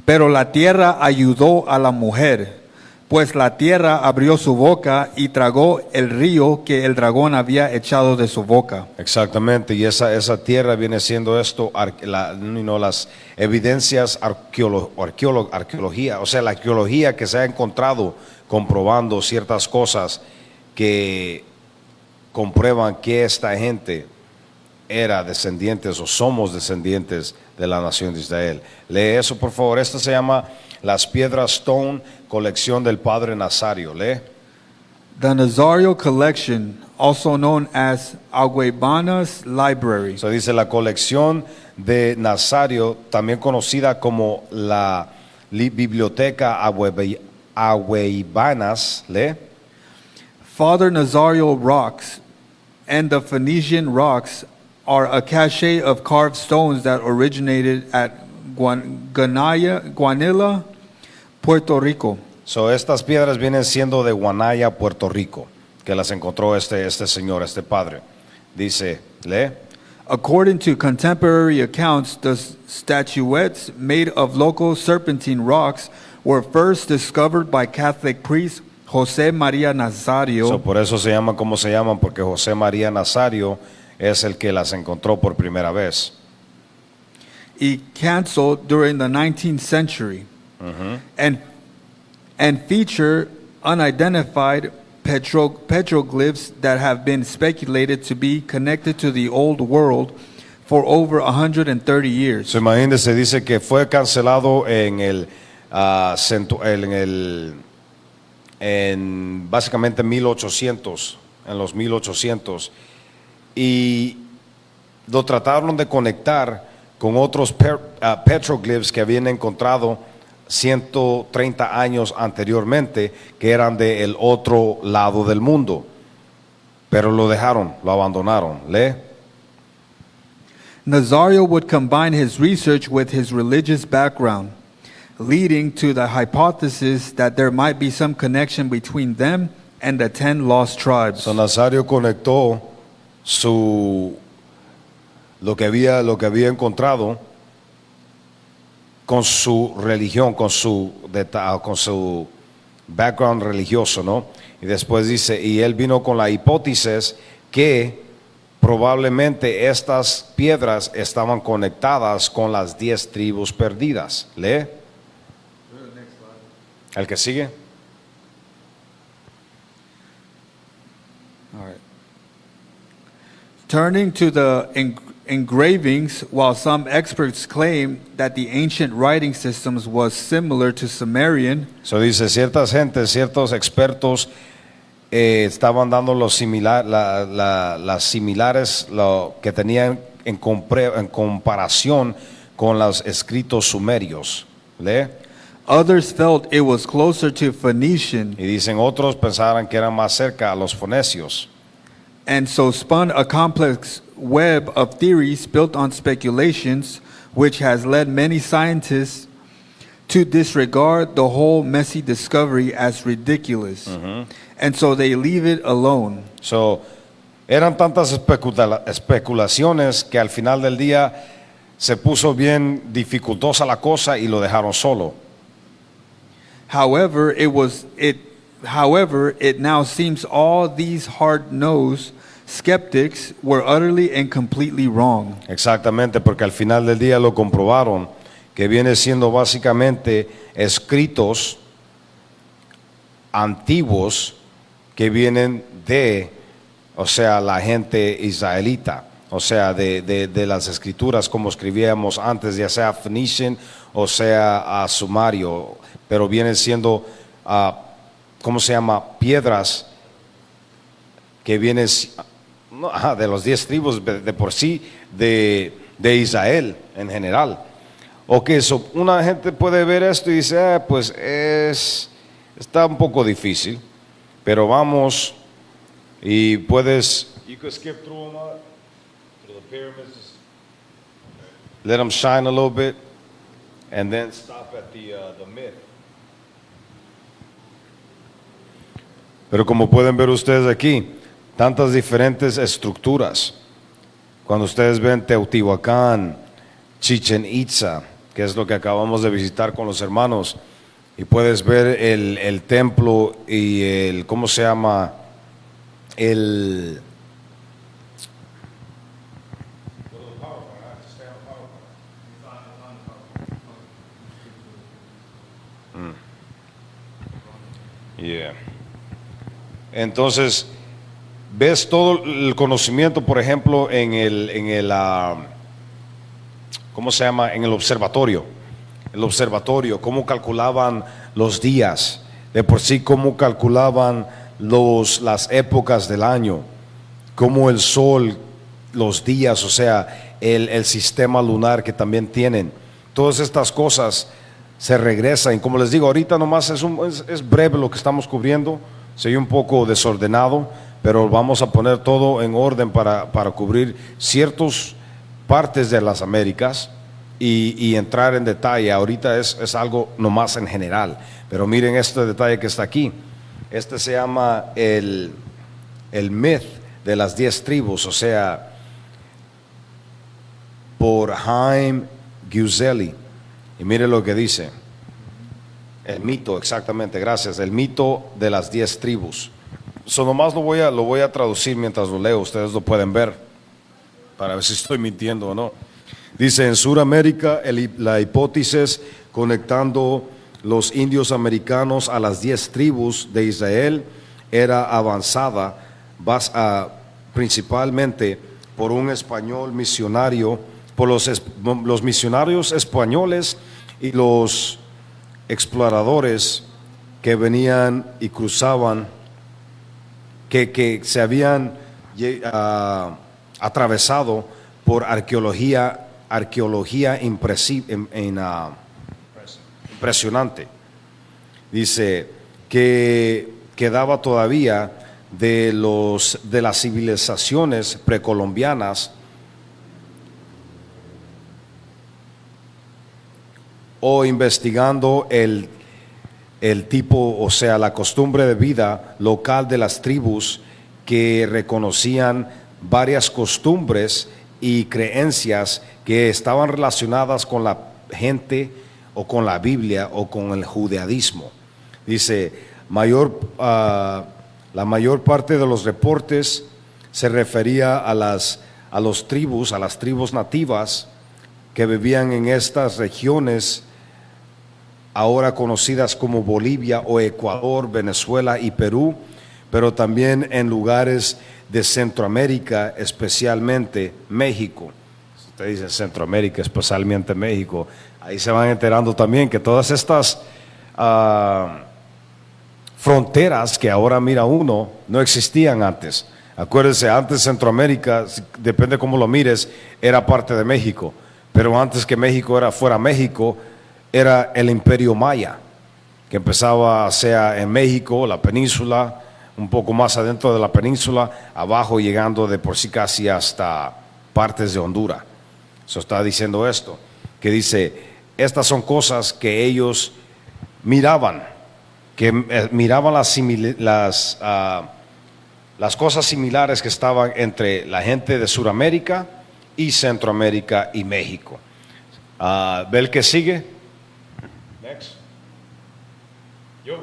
Pero la tierra ayudó a la mujer, pues la tierra abrió su boca y tragó el río que el dragón había echado de su boca. Exactamente, y esa tierra viene siendo esto, las evidencias arqueología, o sea, la arqueología que se ha encontrado comprobando ciertas cosas que comprueban que esta gente era descendientes o somos descendientes de la nación de Israel. Lee eso, por favor. Esto se llama Las Piedras Stone, colección del Padre Nazario. Lee. The Nazario Collection, also known as Aguebana's Library. Eso dice la colección de Nazario, también conocida como la Biblioteca Agueibanas. Lee. Father Nazario rocks and the Phoenician rocks are a cache of carved stones that originated at Guanilla, Puerto Rico. So, estas piedras vienen siendo de Guanaya, Puerto Rico, que las encontró este señor, este padre. Dice, lee. According to contemporary accounts, the statuettes made of local serpentine rocks were first discovered by Catholic priest José María Nazario. So, por eso se llaman como se llaman, porque José María Nazario es el que las encontró por primera vez. He canceled during the 19th century and feature unidentified petroglyphs that have been speculated to be connected to the old world for over 130 years. So, imagínense, dice que fue cancelado en básicamente 1800, en los 1800, y lo trataron de conectar con otros petroglyphs que habían encontrado 130 años anteriormente, que eran del otro lado del mundo, pero lo dejaron, lo abandonaron. Lee. Nazario would combine his research with his religious background, leading to the hypothesis that there might be some connection between them and the 10 lost tribes. So, Nazario conectó lo que había encontrado con su religión, con su background religioso, ¿no? Y después dice, y él vino con la hipótesis que probablemente estas piedras estaban conectadas con las 10 tribus perdidas. Lee. ¿El que sigue? All right. Turning to the engravings, while some experts claim that the ancient writing systems was similar to Sumerian, So dice, ciertas gentes, ciertos expertos estaban dando las similares lo que tenían en comparación con los escritos sumerios. Lee. others felt it was closer to Phoenician, Y dicen, otros pensaban que eran más cerca a los fonesios. and so spun a complex web of theories built on speculations, which has led many scientists to disregard the whole messy discovery as ridiculous. And so they leave it alone. So, eran tantas especulaciones que al final del día se puso bien dificultosa la cosa y lo dejaron solo. However, However, it now seems all these hard-nosed skeptics were utterly and completely wrong. Exactamente, porque al final del día lo comprobaron, que viene siendo básicamente escritos antiguos que vienen de, o sea, la gente israelita, o sea, de las escrituras como escribíamos antes, ya sea Phoenician o sea sumario, pero vienen siendo, ¿cómo se llama? Piedras que vienen de los 10 tribus de por sí, de Israel en general. Ok, una gente puede ver esto y dice, pues está un poco difícil, pero vamos y puedes, you could skip through them all, through the pyramids, let them shine a little bit, and then stop at the myth. Pero como pueden ver ustedes aquí, tantas diferentes estructuras. Cuando ustedes ven Teotihuacán, Chichen Itza, que es lo que acabamos de visitar con los hermanos, y puedes ver el templo y el, ¿cómo se llama? Yeah. Entonces, ves todo el conocimiento, por ejemplo, en el ¿cómo se llama? En el observatorio. El observatorio, cómo calculaban los días, de por sí cómo calculaban las épocas del año, cómo el sol, los días, o sea, el sistema lunar que también tienen. Todas estas cosas se regresan. Como les digo, ahorita nomás es breve lo que estamos cubriendo, soy un poco desordenado, pero vamos a poner todo en orden para cubrir ciertas partes de las Américas y entrar en detalle. Ahorita es algo nomás en general, pero miren este detalle que está aquí. Este se llama el myth de las 10 tribus, o sea, por Haim Giuselli. Y mire lo que dice. El mito, exactamente, gracias. El mito de las 10 tribus. Eso nomás lo voy a traducir mientras lo leo. Ustedes lo pueden ver para ver si estoy mintiendo o no. Dice, en Sudamérica la hipótesis conectando los indios americanos a las 10 tribus de Israel era avanzada principalmente por un español misionario, por los misionarios españoles y los exploradores que venían y cruzaban, que se habían atravesado por arqueología impresionante. Dice que quedaba todavía de las civilizaciones precolombianas o investigando el tipo, o sea, la costumbre de vida local de las tribus que reconocían varias costumbres y creencias que estaban relacionadas con la gente o con la Biblia o con el judaísmo. Dice, la mayor parte de los reportes se refería a las tribus nativas que vivían en estas regiones ahora conocidas como Bolivia o Ecuador, Venezuela y Perú, pero también en lugares de Centroamérica, especialmente México. Usted dice Centroamérica, especialmente México. Ahí se van enterando también que todas estas fronteras que ahora mira uno no existían antes. Acuérdense, antes Centroamérica, depende cómo lo mires, era parte de México, pero antes que México fuera México, era el Imperio Maya, que empezaba, sea en México, la península, un poco más adentro de la península, abajo llegando de por sí casi hasta partes de Honduras. Eso está diciendo esto, que dice, estas son cosas que ellos miraban, miraban las cosas similares que estaban entre la gente de Sudamérica y Centroamérica y México. ¿Ve el que sigue? Next. Yo.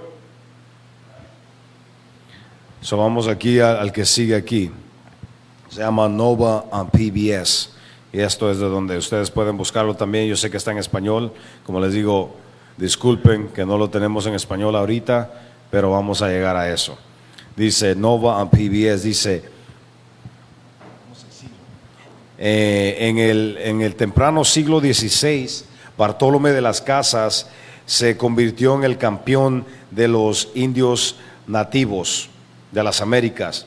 So vamos aquí al que sigue aquí. Se llama Nova on PBS. Y esto es de donde ustedes pueden buscarlo también. Yo sé que está en español. Como les digo, disculpen que no lo tenemos en español ahorita, pero vamos a llegar a eso. Dice Nova on PBS, dice, en el temprano siglo XVI, Bartolomé de las Casas se convirtió en el campeón de los indios nativos de las Américas,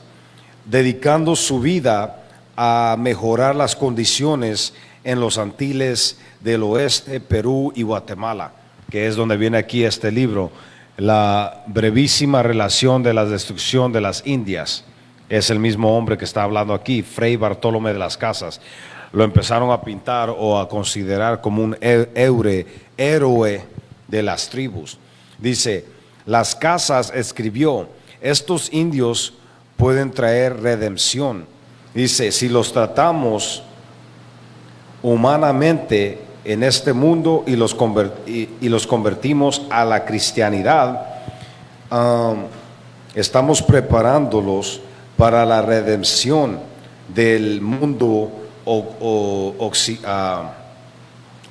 dedicando su vida a mejorar las condiciones en los Antilles del Oeste, Perú y Guatemala, que es donde viene aquí este libro, la brevísima relación de la destrucción de las Indias. Es el mismo hombre que está hablando aquí, Fray Bartolomé de las Casas. Lo empezaron a pintar o a considerar como un héroe de las tribus. Dice, Las Casas escribió, estos indios pueden traer redención. Dice, si los tratamos humanamente en este mundo y los convertimos a la cristianidad, estamos preparándolos para la redención del mundo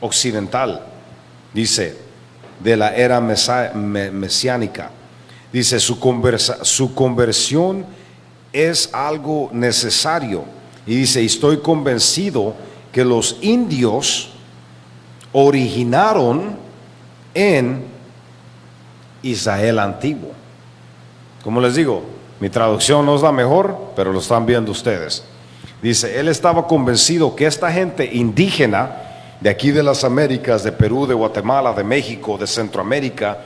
occidental, dice, de la era mesiánica. Dice, su conversión es algo necesario. Y dice, estoy convencido que los indios originaron en Israel antiguo. Como les digo, mi traducción no es la mejor, pero lo están viendo ustedes. Dice, él estaba convencido que esta gente indígena de aquí de las Américas, de Perú, de Guatemala, de México, de Centroamérica,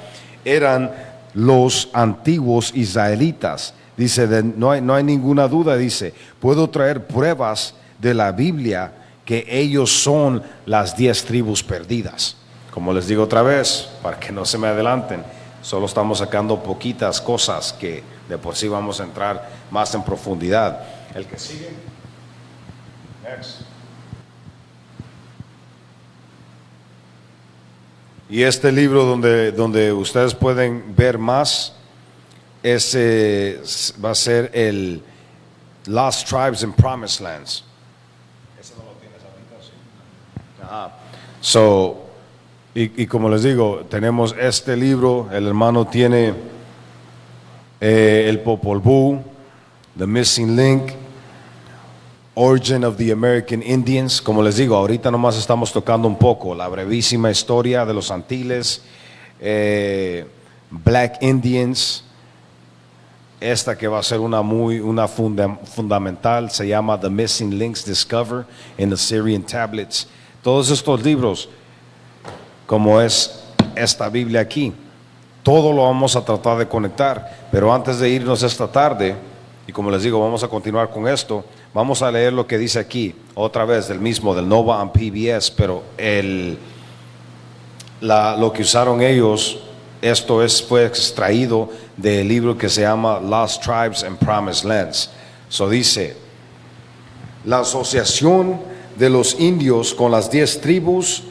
eran los antiguos israelitas. Dice, no hay ninguna duda, dice, puedo traer pruebas de la Biblia que ellos son las 10 tribus perdidas. Como les digo otra vez, para que no se me adelanten, solo estamos sacando poquitas cosas que de por sí vamos a entrar más en profundidad. El que sigue. Next. Y este libro donde ustedes pueden ver más, va a ser el Lost Tribes and Promised Lands. Ese no lo tienes ahorita, sí. Ajá. So, y como les digo, tenemos este libro, el hermano tiene el Popol Vuh, The Missing Link, Origin of the American Indians. Como les digo, ahorita nomás estamos tocando un poco la brevísima historia de los Antilles, Black Indians. Esta que va a ser una fundamental, se llama The Missing Links Discovered in the Syrian Tablets. Todos estos libros, como es esta Biblia aquí, todo lo vamos a tratar de conectar. Pero antes de irnos esta tarde, y como les digo, vamos a continuar con esto, vamos a leer lo que dice aquí, otra vez del Nova on PBS, pero lo que usaron ellos, esto fue extraído del libro que se llama Lost Tribes and Promised Lands. So dice, la asociación de los indios con las 10 tribus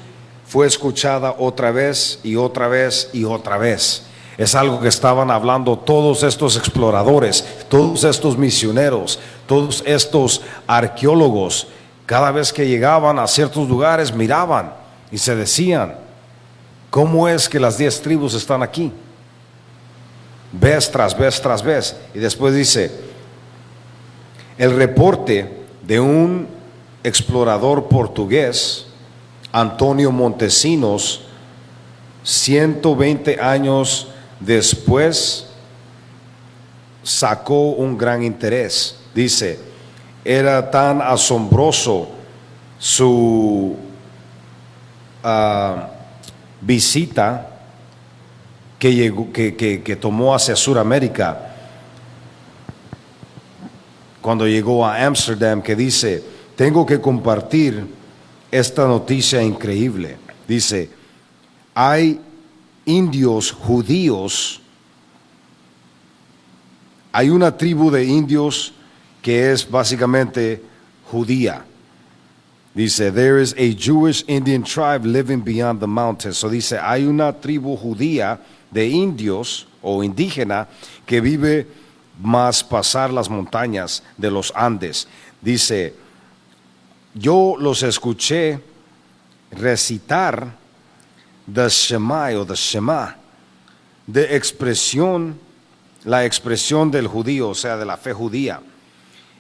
fue escuchada otra vez y otra vez y otra vez. Es algo que estaban hablando todos estos exploradores, todos estos misioneros, todos estos arqueólogos. Cada vez que llegaban a ciertos lugares miraban y se decían, ¿cómo es que las 10 tribus están aquí? Vez tras vez tras vez. Y después dice, el reporte de un explorador portugués, Antonio Montesinos, 120 años después, sacó un gran interés. Dice, era tan asombroso su visita que tomó hacia Sudamérica cuando llegó a Ámsterdam, que dice, tengo que compartir esta noticia increíble. Dice, hay indios judíos, hay una tribu de indios que es básicamente judía. Dice, there is a Jewish Indian tribe living beyond the mountains. So dice, hay una tribu judía de indios o indígena que vive más pasar las montañas de los Andes. Dice, yo los escuché recitar the Shema o the Shema, de expresión, la expresión del judío, o sea, de la fe judía.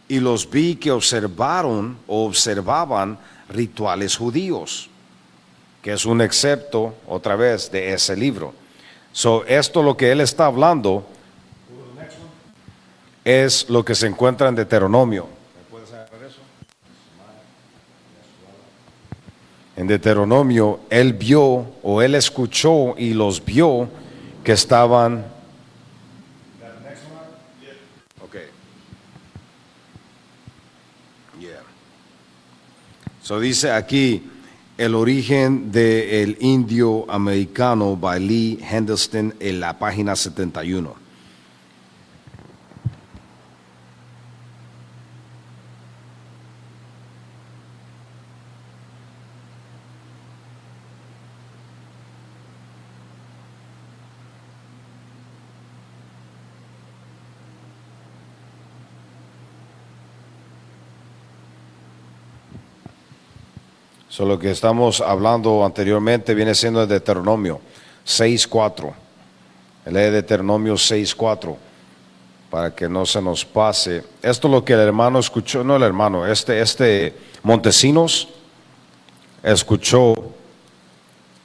Y los vi que observaban rituales judíos, que es un excepto, otra vez, de ese libro. Esto lo que él está hablando es lo que se encuentra en Deuteronomio. ¿Me puedes agarrar eso? En Deuteronomio, él vio o él escuchó y los vio que estaban. Okay. Yeah. Dice aquí el origen del indio americano by Lee Henderson en la página 71. Lo que estamos hablando anteriormente viene siendo de Deuteronomio 6:4. Lee Deuteronomio 6:4 para que no se nos pase. Esto es lo que el hermano escuchó, no el hermano, este Montesinos escuchó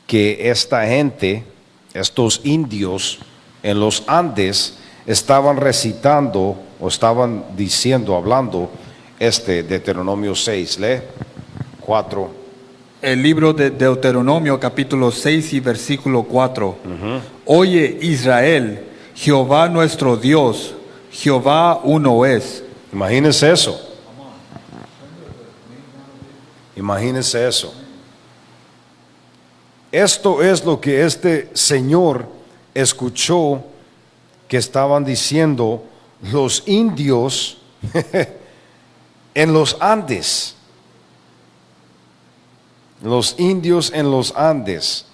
que esta gente, estos indios en los Andes estaban recitando o estaban diciendo, hablando Deuteronomio 6, lee 4. El libro de Deuteronomio capítulo 6 y versículo 4. Oye Israel, Jehová nuestro Dios, Jehová uno es. Imagínense eso. Imagínense eso. Esto es lo que este señor escuchó que estaban diciendo los indios en los Andes. Los indios en los Andes.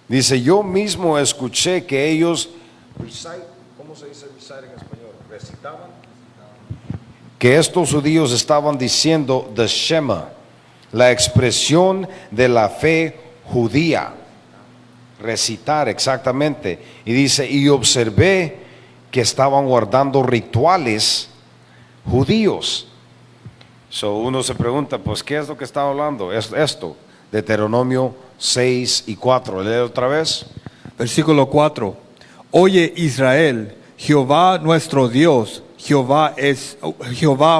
Dice, yo mismo escuché que ellos ¿cómo se dice recite en español? Recitaban. Que estos judíos estaban diciendo the Shema, la expresión de la fe judía. Recitar exactamente. Y dice, y observé que estaban guardando rituales judíos. Uno se pregunta, pues, ¿qué es lo que está hablando? Es esto. Deuteronomio 6 y 4. Lee otra vez. Versículo 4. Oye Israel, Jehová nuestro Dios, Jehová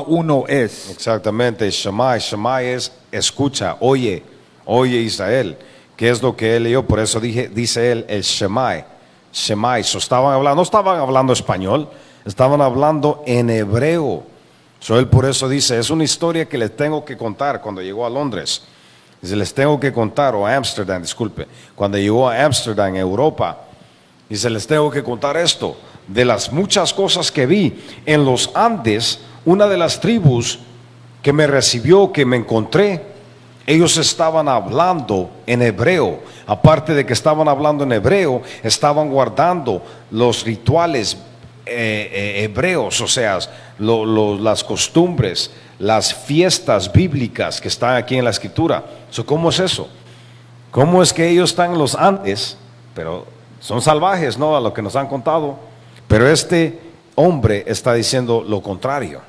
uno es. Exactamente. Shema es escucha, oye Israel. ¿Qué es lo que él leyó? Por eso dice él el Shema. No estaban hablando español, estaban hablando en hebreo. Él por eso dice, es una historia que les tengo que contar cuando llegó a Londres. Dice, les tengo que contar, o a Ámsterdam, disculpe, cuando llegó a Ámsterdam, Europa, dice, les tengo que contar esto, de las muchas cosas que vi en los Andes. Una de las tribus que me recibió, que me encontré, ellos estaban hablando en hebreo. Aparte de que estaban hablando en hebreo, estaban guardando los rituales hebreos, o sea, las costumbres, las fiestas bíblicas que están aquí en la escritura. ¿Cómo es eso? ¿Cómo es que ellos están en los Andes, pero son salvajes, ¿no? A lo que nos han contado. Pero este hombre está diciendo lo contrario.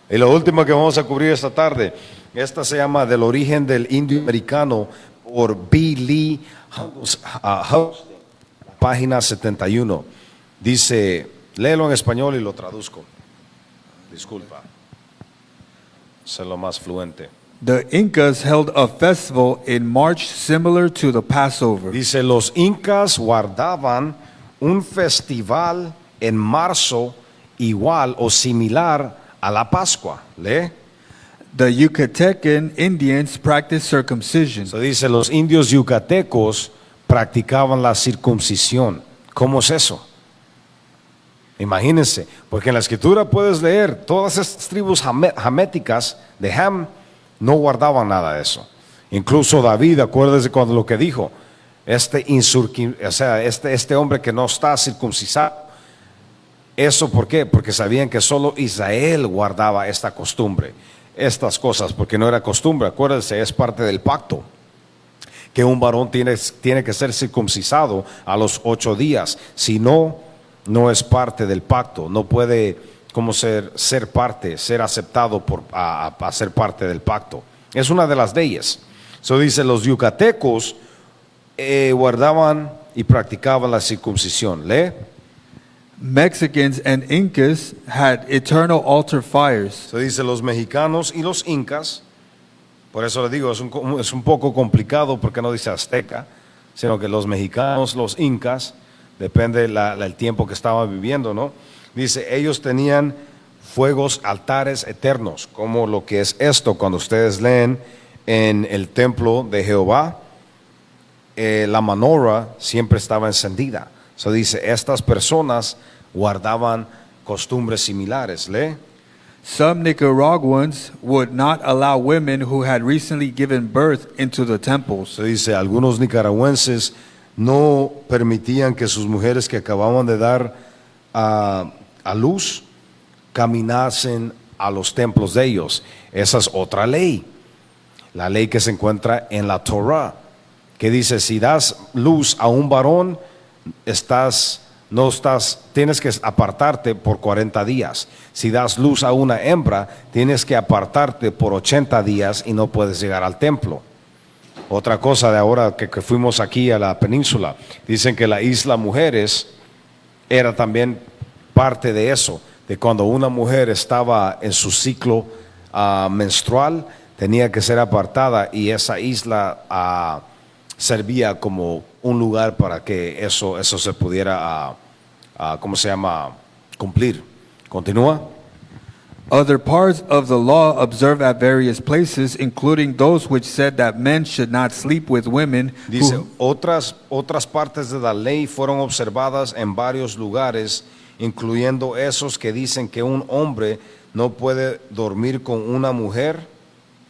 Y lo último que vamos a cubrir esta tarde, esta se llama Del origen del indio americano por B. Lee Houston, página 71. Dice, léelo en español y lo traduzco. Disculpa, sé lo más fluente. The Incas held a festival in March similar to the Passover. Dice, los incas guardaban un festival en marzo igual o similar a la Pascua. Lee. The Yucatecan Indians practiced circumcision. Dice, los indios yucatecos practicaban la circuncisión. ¿Cómo es eso? Imagínense, porque en la escritura puedes leer, todas estas tribus haméticas de Ham no guardaban nada de eso. Incluso David, acuérdese cuando lo que dijo, este hombre que no está circuncisado, ¿Eso por qué? Porque sabían que solo Israel guardaba esta costumbre, estas cosas, porque no era costumbre. Acuérdense, es parte del pacto, que un varón tiene que ser circuncisado a los 8 días. Si no, no es parte del pacto, no puede como ser parte, ser aceptado a ser parte del pacto. Es una de las leyes. Eso dice, los yucatecos guardaban y practicaban la circuncisión. Lee. Mexicans and Incas had eternal altar fires. Se dice los mexicanos y los incas. Por eso le digo, es un poco complicado porque no dice azteca, sino que los mexicanos, los incas, depende el tiempo que estaban viviendo, ¿no? Dice, ellos tenían fuegos, altares eternos, como lo que es esto. Cuando ustedes leen en el templo de Jehová, la menorá siempre estaba encendida. So dice, estas personas guardaban costumbres similares. Lee. Some Nicaraguans would not allow women who had recently given birth into the temples. Se dice, algunos nicaragüenses no permitían que sus mujeres que acababan de dar a luz caminasen a los templos de ellos. Esa es otra ley, la ley que se encuentra en la Torah, que dice, si das luz a un varón, tienes que apartarte por 40 días. Si das luz a una hembra, tienes que apartarte por 80 días y no puedes llegar al templo. Otra cosa de ahora que fuimos aquí a la península, dicen que la isla Mujeres era también parte de eso, de cuando una mujer estaba en su ciclo menstrual, tenía que ser apartada, y esa isla servía como un lugar para que eso se pudiera, cumplir. Continúa. Other parts of the law observed at various places, including those which said that men should not sleep with women. Dice, otras partes de la ley fueron observadas en varios lugares, incluyendo esos que dicen que un hombre no puede dormir con una mujer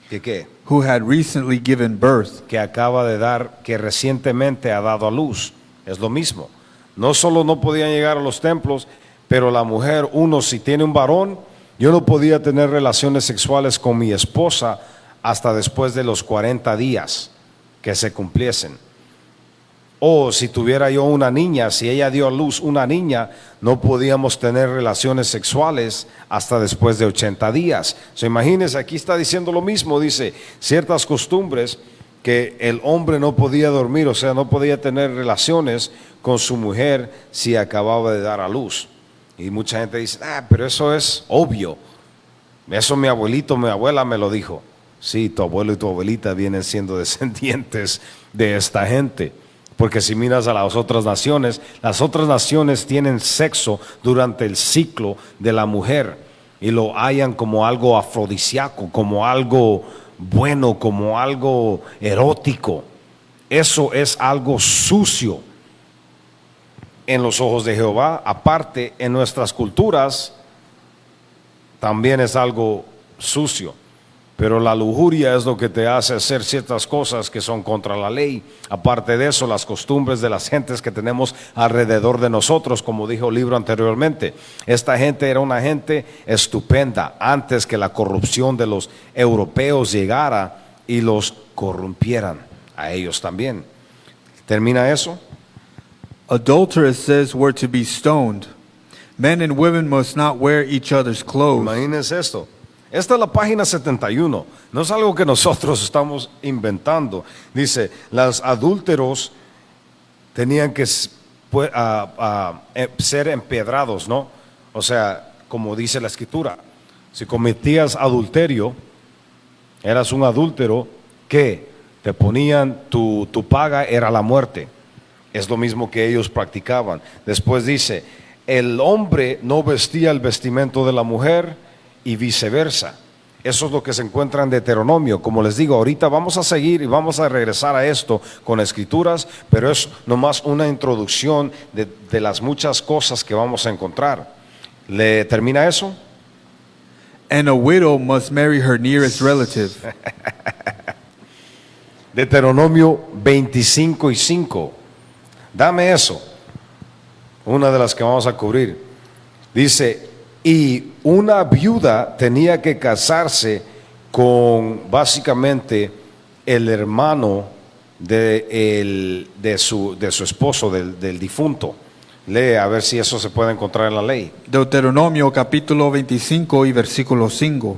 ¿qué? Who had recently given birth. Que recientemente ha dado a luz. Es lo mismo. No solo no podían llegar a los templos, pero la mujer, si tiene un varón, yo no podía tener relaciones sexuales con mi esposa hasta después de los 40 días que se cumpliesen. O si tuviera yo una niña, si ella dio a luz una niña, no podíamos tener relaciones sexuales hasta después de 80 días. Imagínense, aquí está diciendo lo mismo, dice, ciertas costumbres que el hombre no podía dormir, o sea, no podía tener relaciones con su mujer si acababa de dar a luz. Y mucha gente dice, pero eso es obvio. Eso mi abuela me lo dijo. Sí, tu abuelo y tu abuelita vienen siendo descendientes de esta gente. Porque si miras a las otras naciones tienen sexo durante el ciclo de la mujer y lo hallan como algo afrodisíaco, como algo bueno, como algo erótico. Eso es algo sucio en los ojos de Jehová. Aparte, en nuestras culturas también es algo sucio. Pero la lujuria es lo que te hace hacer ciertas cosas que son contra la ley. Aparte de eso, las costumbres de las gentes que tenemos alrededor de nosotros, como dijo el libro anteriormente. Esta gente era una gente estupenda antes que la corrupción de los europeos llegara y los corrompieran a ellos también. ¿Termina eso? Adulteresses were to be stoned. Men and women must not wear each other's clothes. Imagínense esto. Esta es la página 71. No es algo que nosotros estamos inventando. Dice, los adúlteros tenían que ser empedrados, ¿no? O sea, como dice la escritura, si cometías adulterio, eras un adúltero, ¿qué? Te ponían, tu paga era la muerte. Es lo mismo que ellos practicaban. Después dice, el hombre no vestía el vestimento de la mujer, y viceversa. Eso es lo que se encuentra en Deuteronomio. Como les digo, ahorita vamos a seguir y vamos a regresar a esto con escrituras, pero es nomás una introducción de las muchas cosas que vamos a encontrar. ¿Le termina eso? And a widow must marry her nearest relative. Deuteronomio 25:5. Dame eso. Una de las que vamos a cubrir. Dice, y una viuda tenía que casarse con básicamente el hermano de su esposo, del difunto. Lee a ver si eso se puede encontrar en la ley. Deuteronomio capítulo 25 y versículo 5.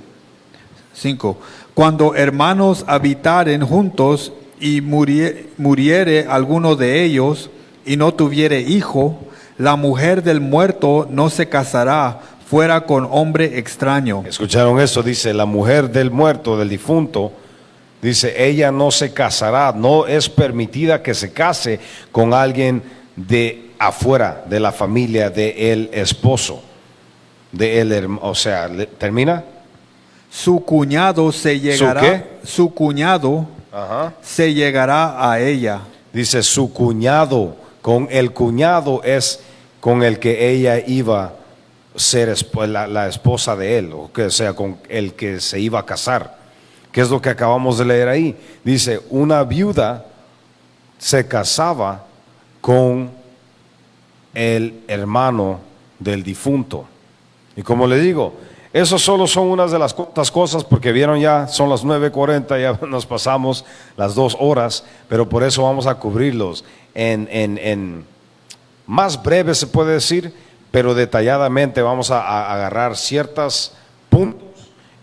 Cuando hermanos habitaren juntos y muriere alguno de ellos y no tuviere hijo, la mujer del muerto no se casará fuera con hombre extraño. ¿Escucharon eso? Dice, la mujer del muerto, del difunto, dice, ella no se casará, no es permitida que se case con alguien de afuera de la familia del esposo, o sea, ¿termina? Su cuñado se llegará, ¿Su qué? su cuñado Ajá. se llegará a ella. Dice su cuñado, con el cuñado es con el que ella iba a ser la esposa de él, o sea, con el que se iba a casar. ¿Qué es lo que acabamos de leer ahí? Dice, una viuda se casaba con el hermano del difunto. Y como le digo, eso solo son unas de las cosas, porque vieron ya, son las 9:40, ya nos pasamos las 2 horas, pero por eso vamos a cubrirlos en más breve se puede decir, pero detalladamente vamos a agarrar ciertos puntos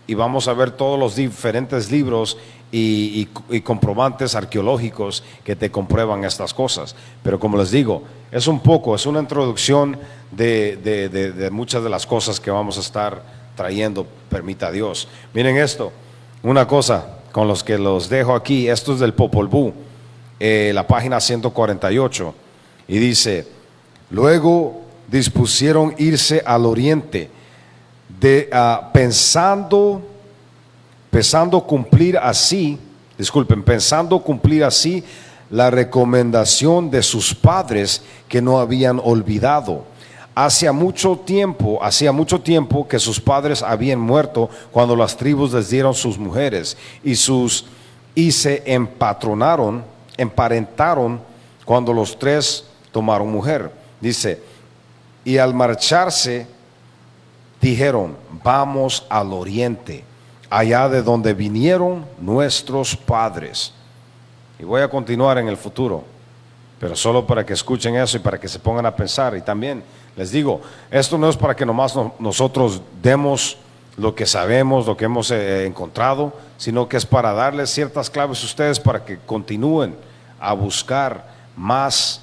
y vamos a ver todos los diferentes libros y comprobantes arqueológicos que te comprueban estas cosas. Pero como les digo, es una introducción de muchas de las cosas que vamos a estar trayendo, permita Dios. Miren esto, una cosa con los que los dejo aquí, esto es del Popol Vuh, la página 148, y dice, luego dispusieron irse al oriente, pensando cumplir así la recomendación de sus padres que no habían olvidado. Hacía mucho tiempo que sus padres habían muerto cuando las tribus les dieron sus mujeres y se emparentaron cuando los 3 tomaron mujer. Dice, y al marcharse dijeron, vamos al oriente, allá de donde vinieron nuestros padres. Y voy a continuar en el futuro, pero solo para que escuchen eso y para que se pongan a pensar. Y también les digo, esto no es para que nomás nosotros demos lo que sabemos, lo que hemos encontrado, sino que es para darles ciertas claves a ustedes para que continúen a buscar más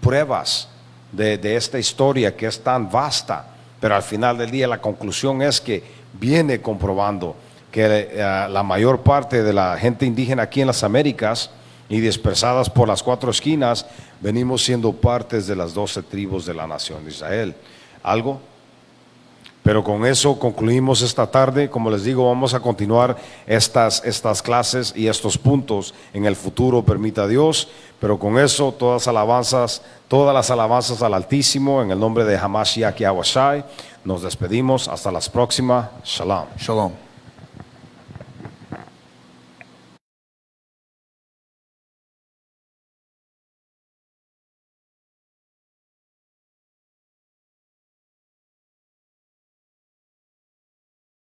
pruebas de esta historia que es tan vasta. Pero al final del día la conclusión es que viene comprobando que la mayor parte de la gente indígena aquí en las Américas y dispersadas por las 4 esquinas, venimos siendo partes de las 12 tribus de la nación de Israel. ¿Algo? Pero con eso concluimos esta tarde. Como les digo, vamos a continuar estas clases y estos puntos en el futuro, permita Dios. Pero con eso, todas las alabanzas al Altísimo, en el nombre de Hamashiach Yahushai, nos despedimos. Hasta la próxima. Shalom. Shalom.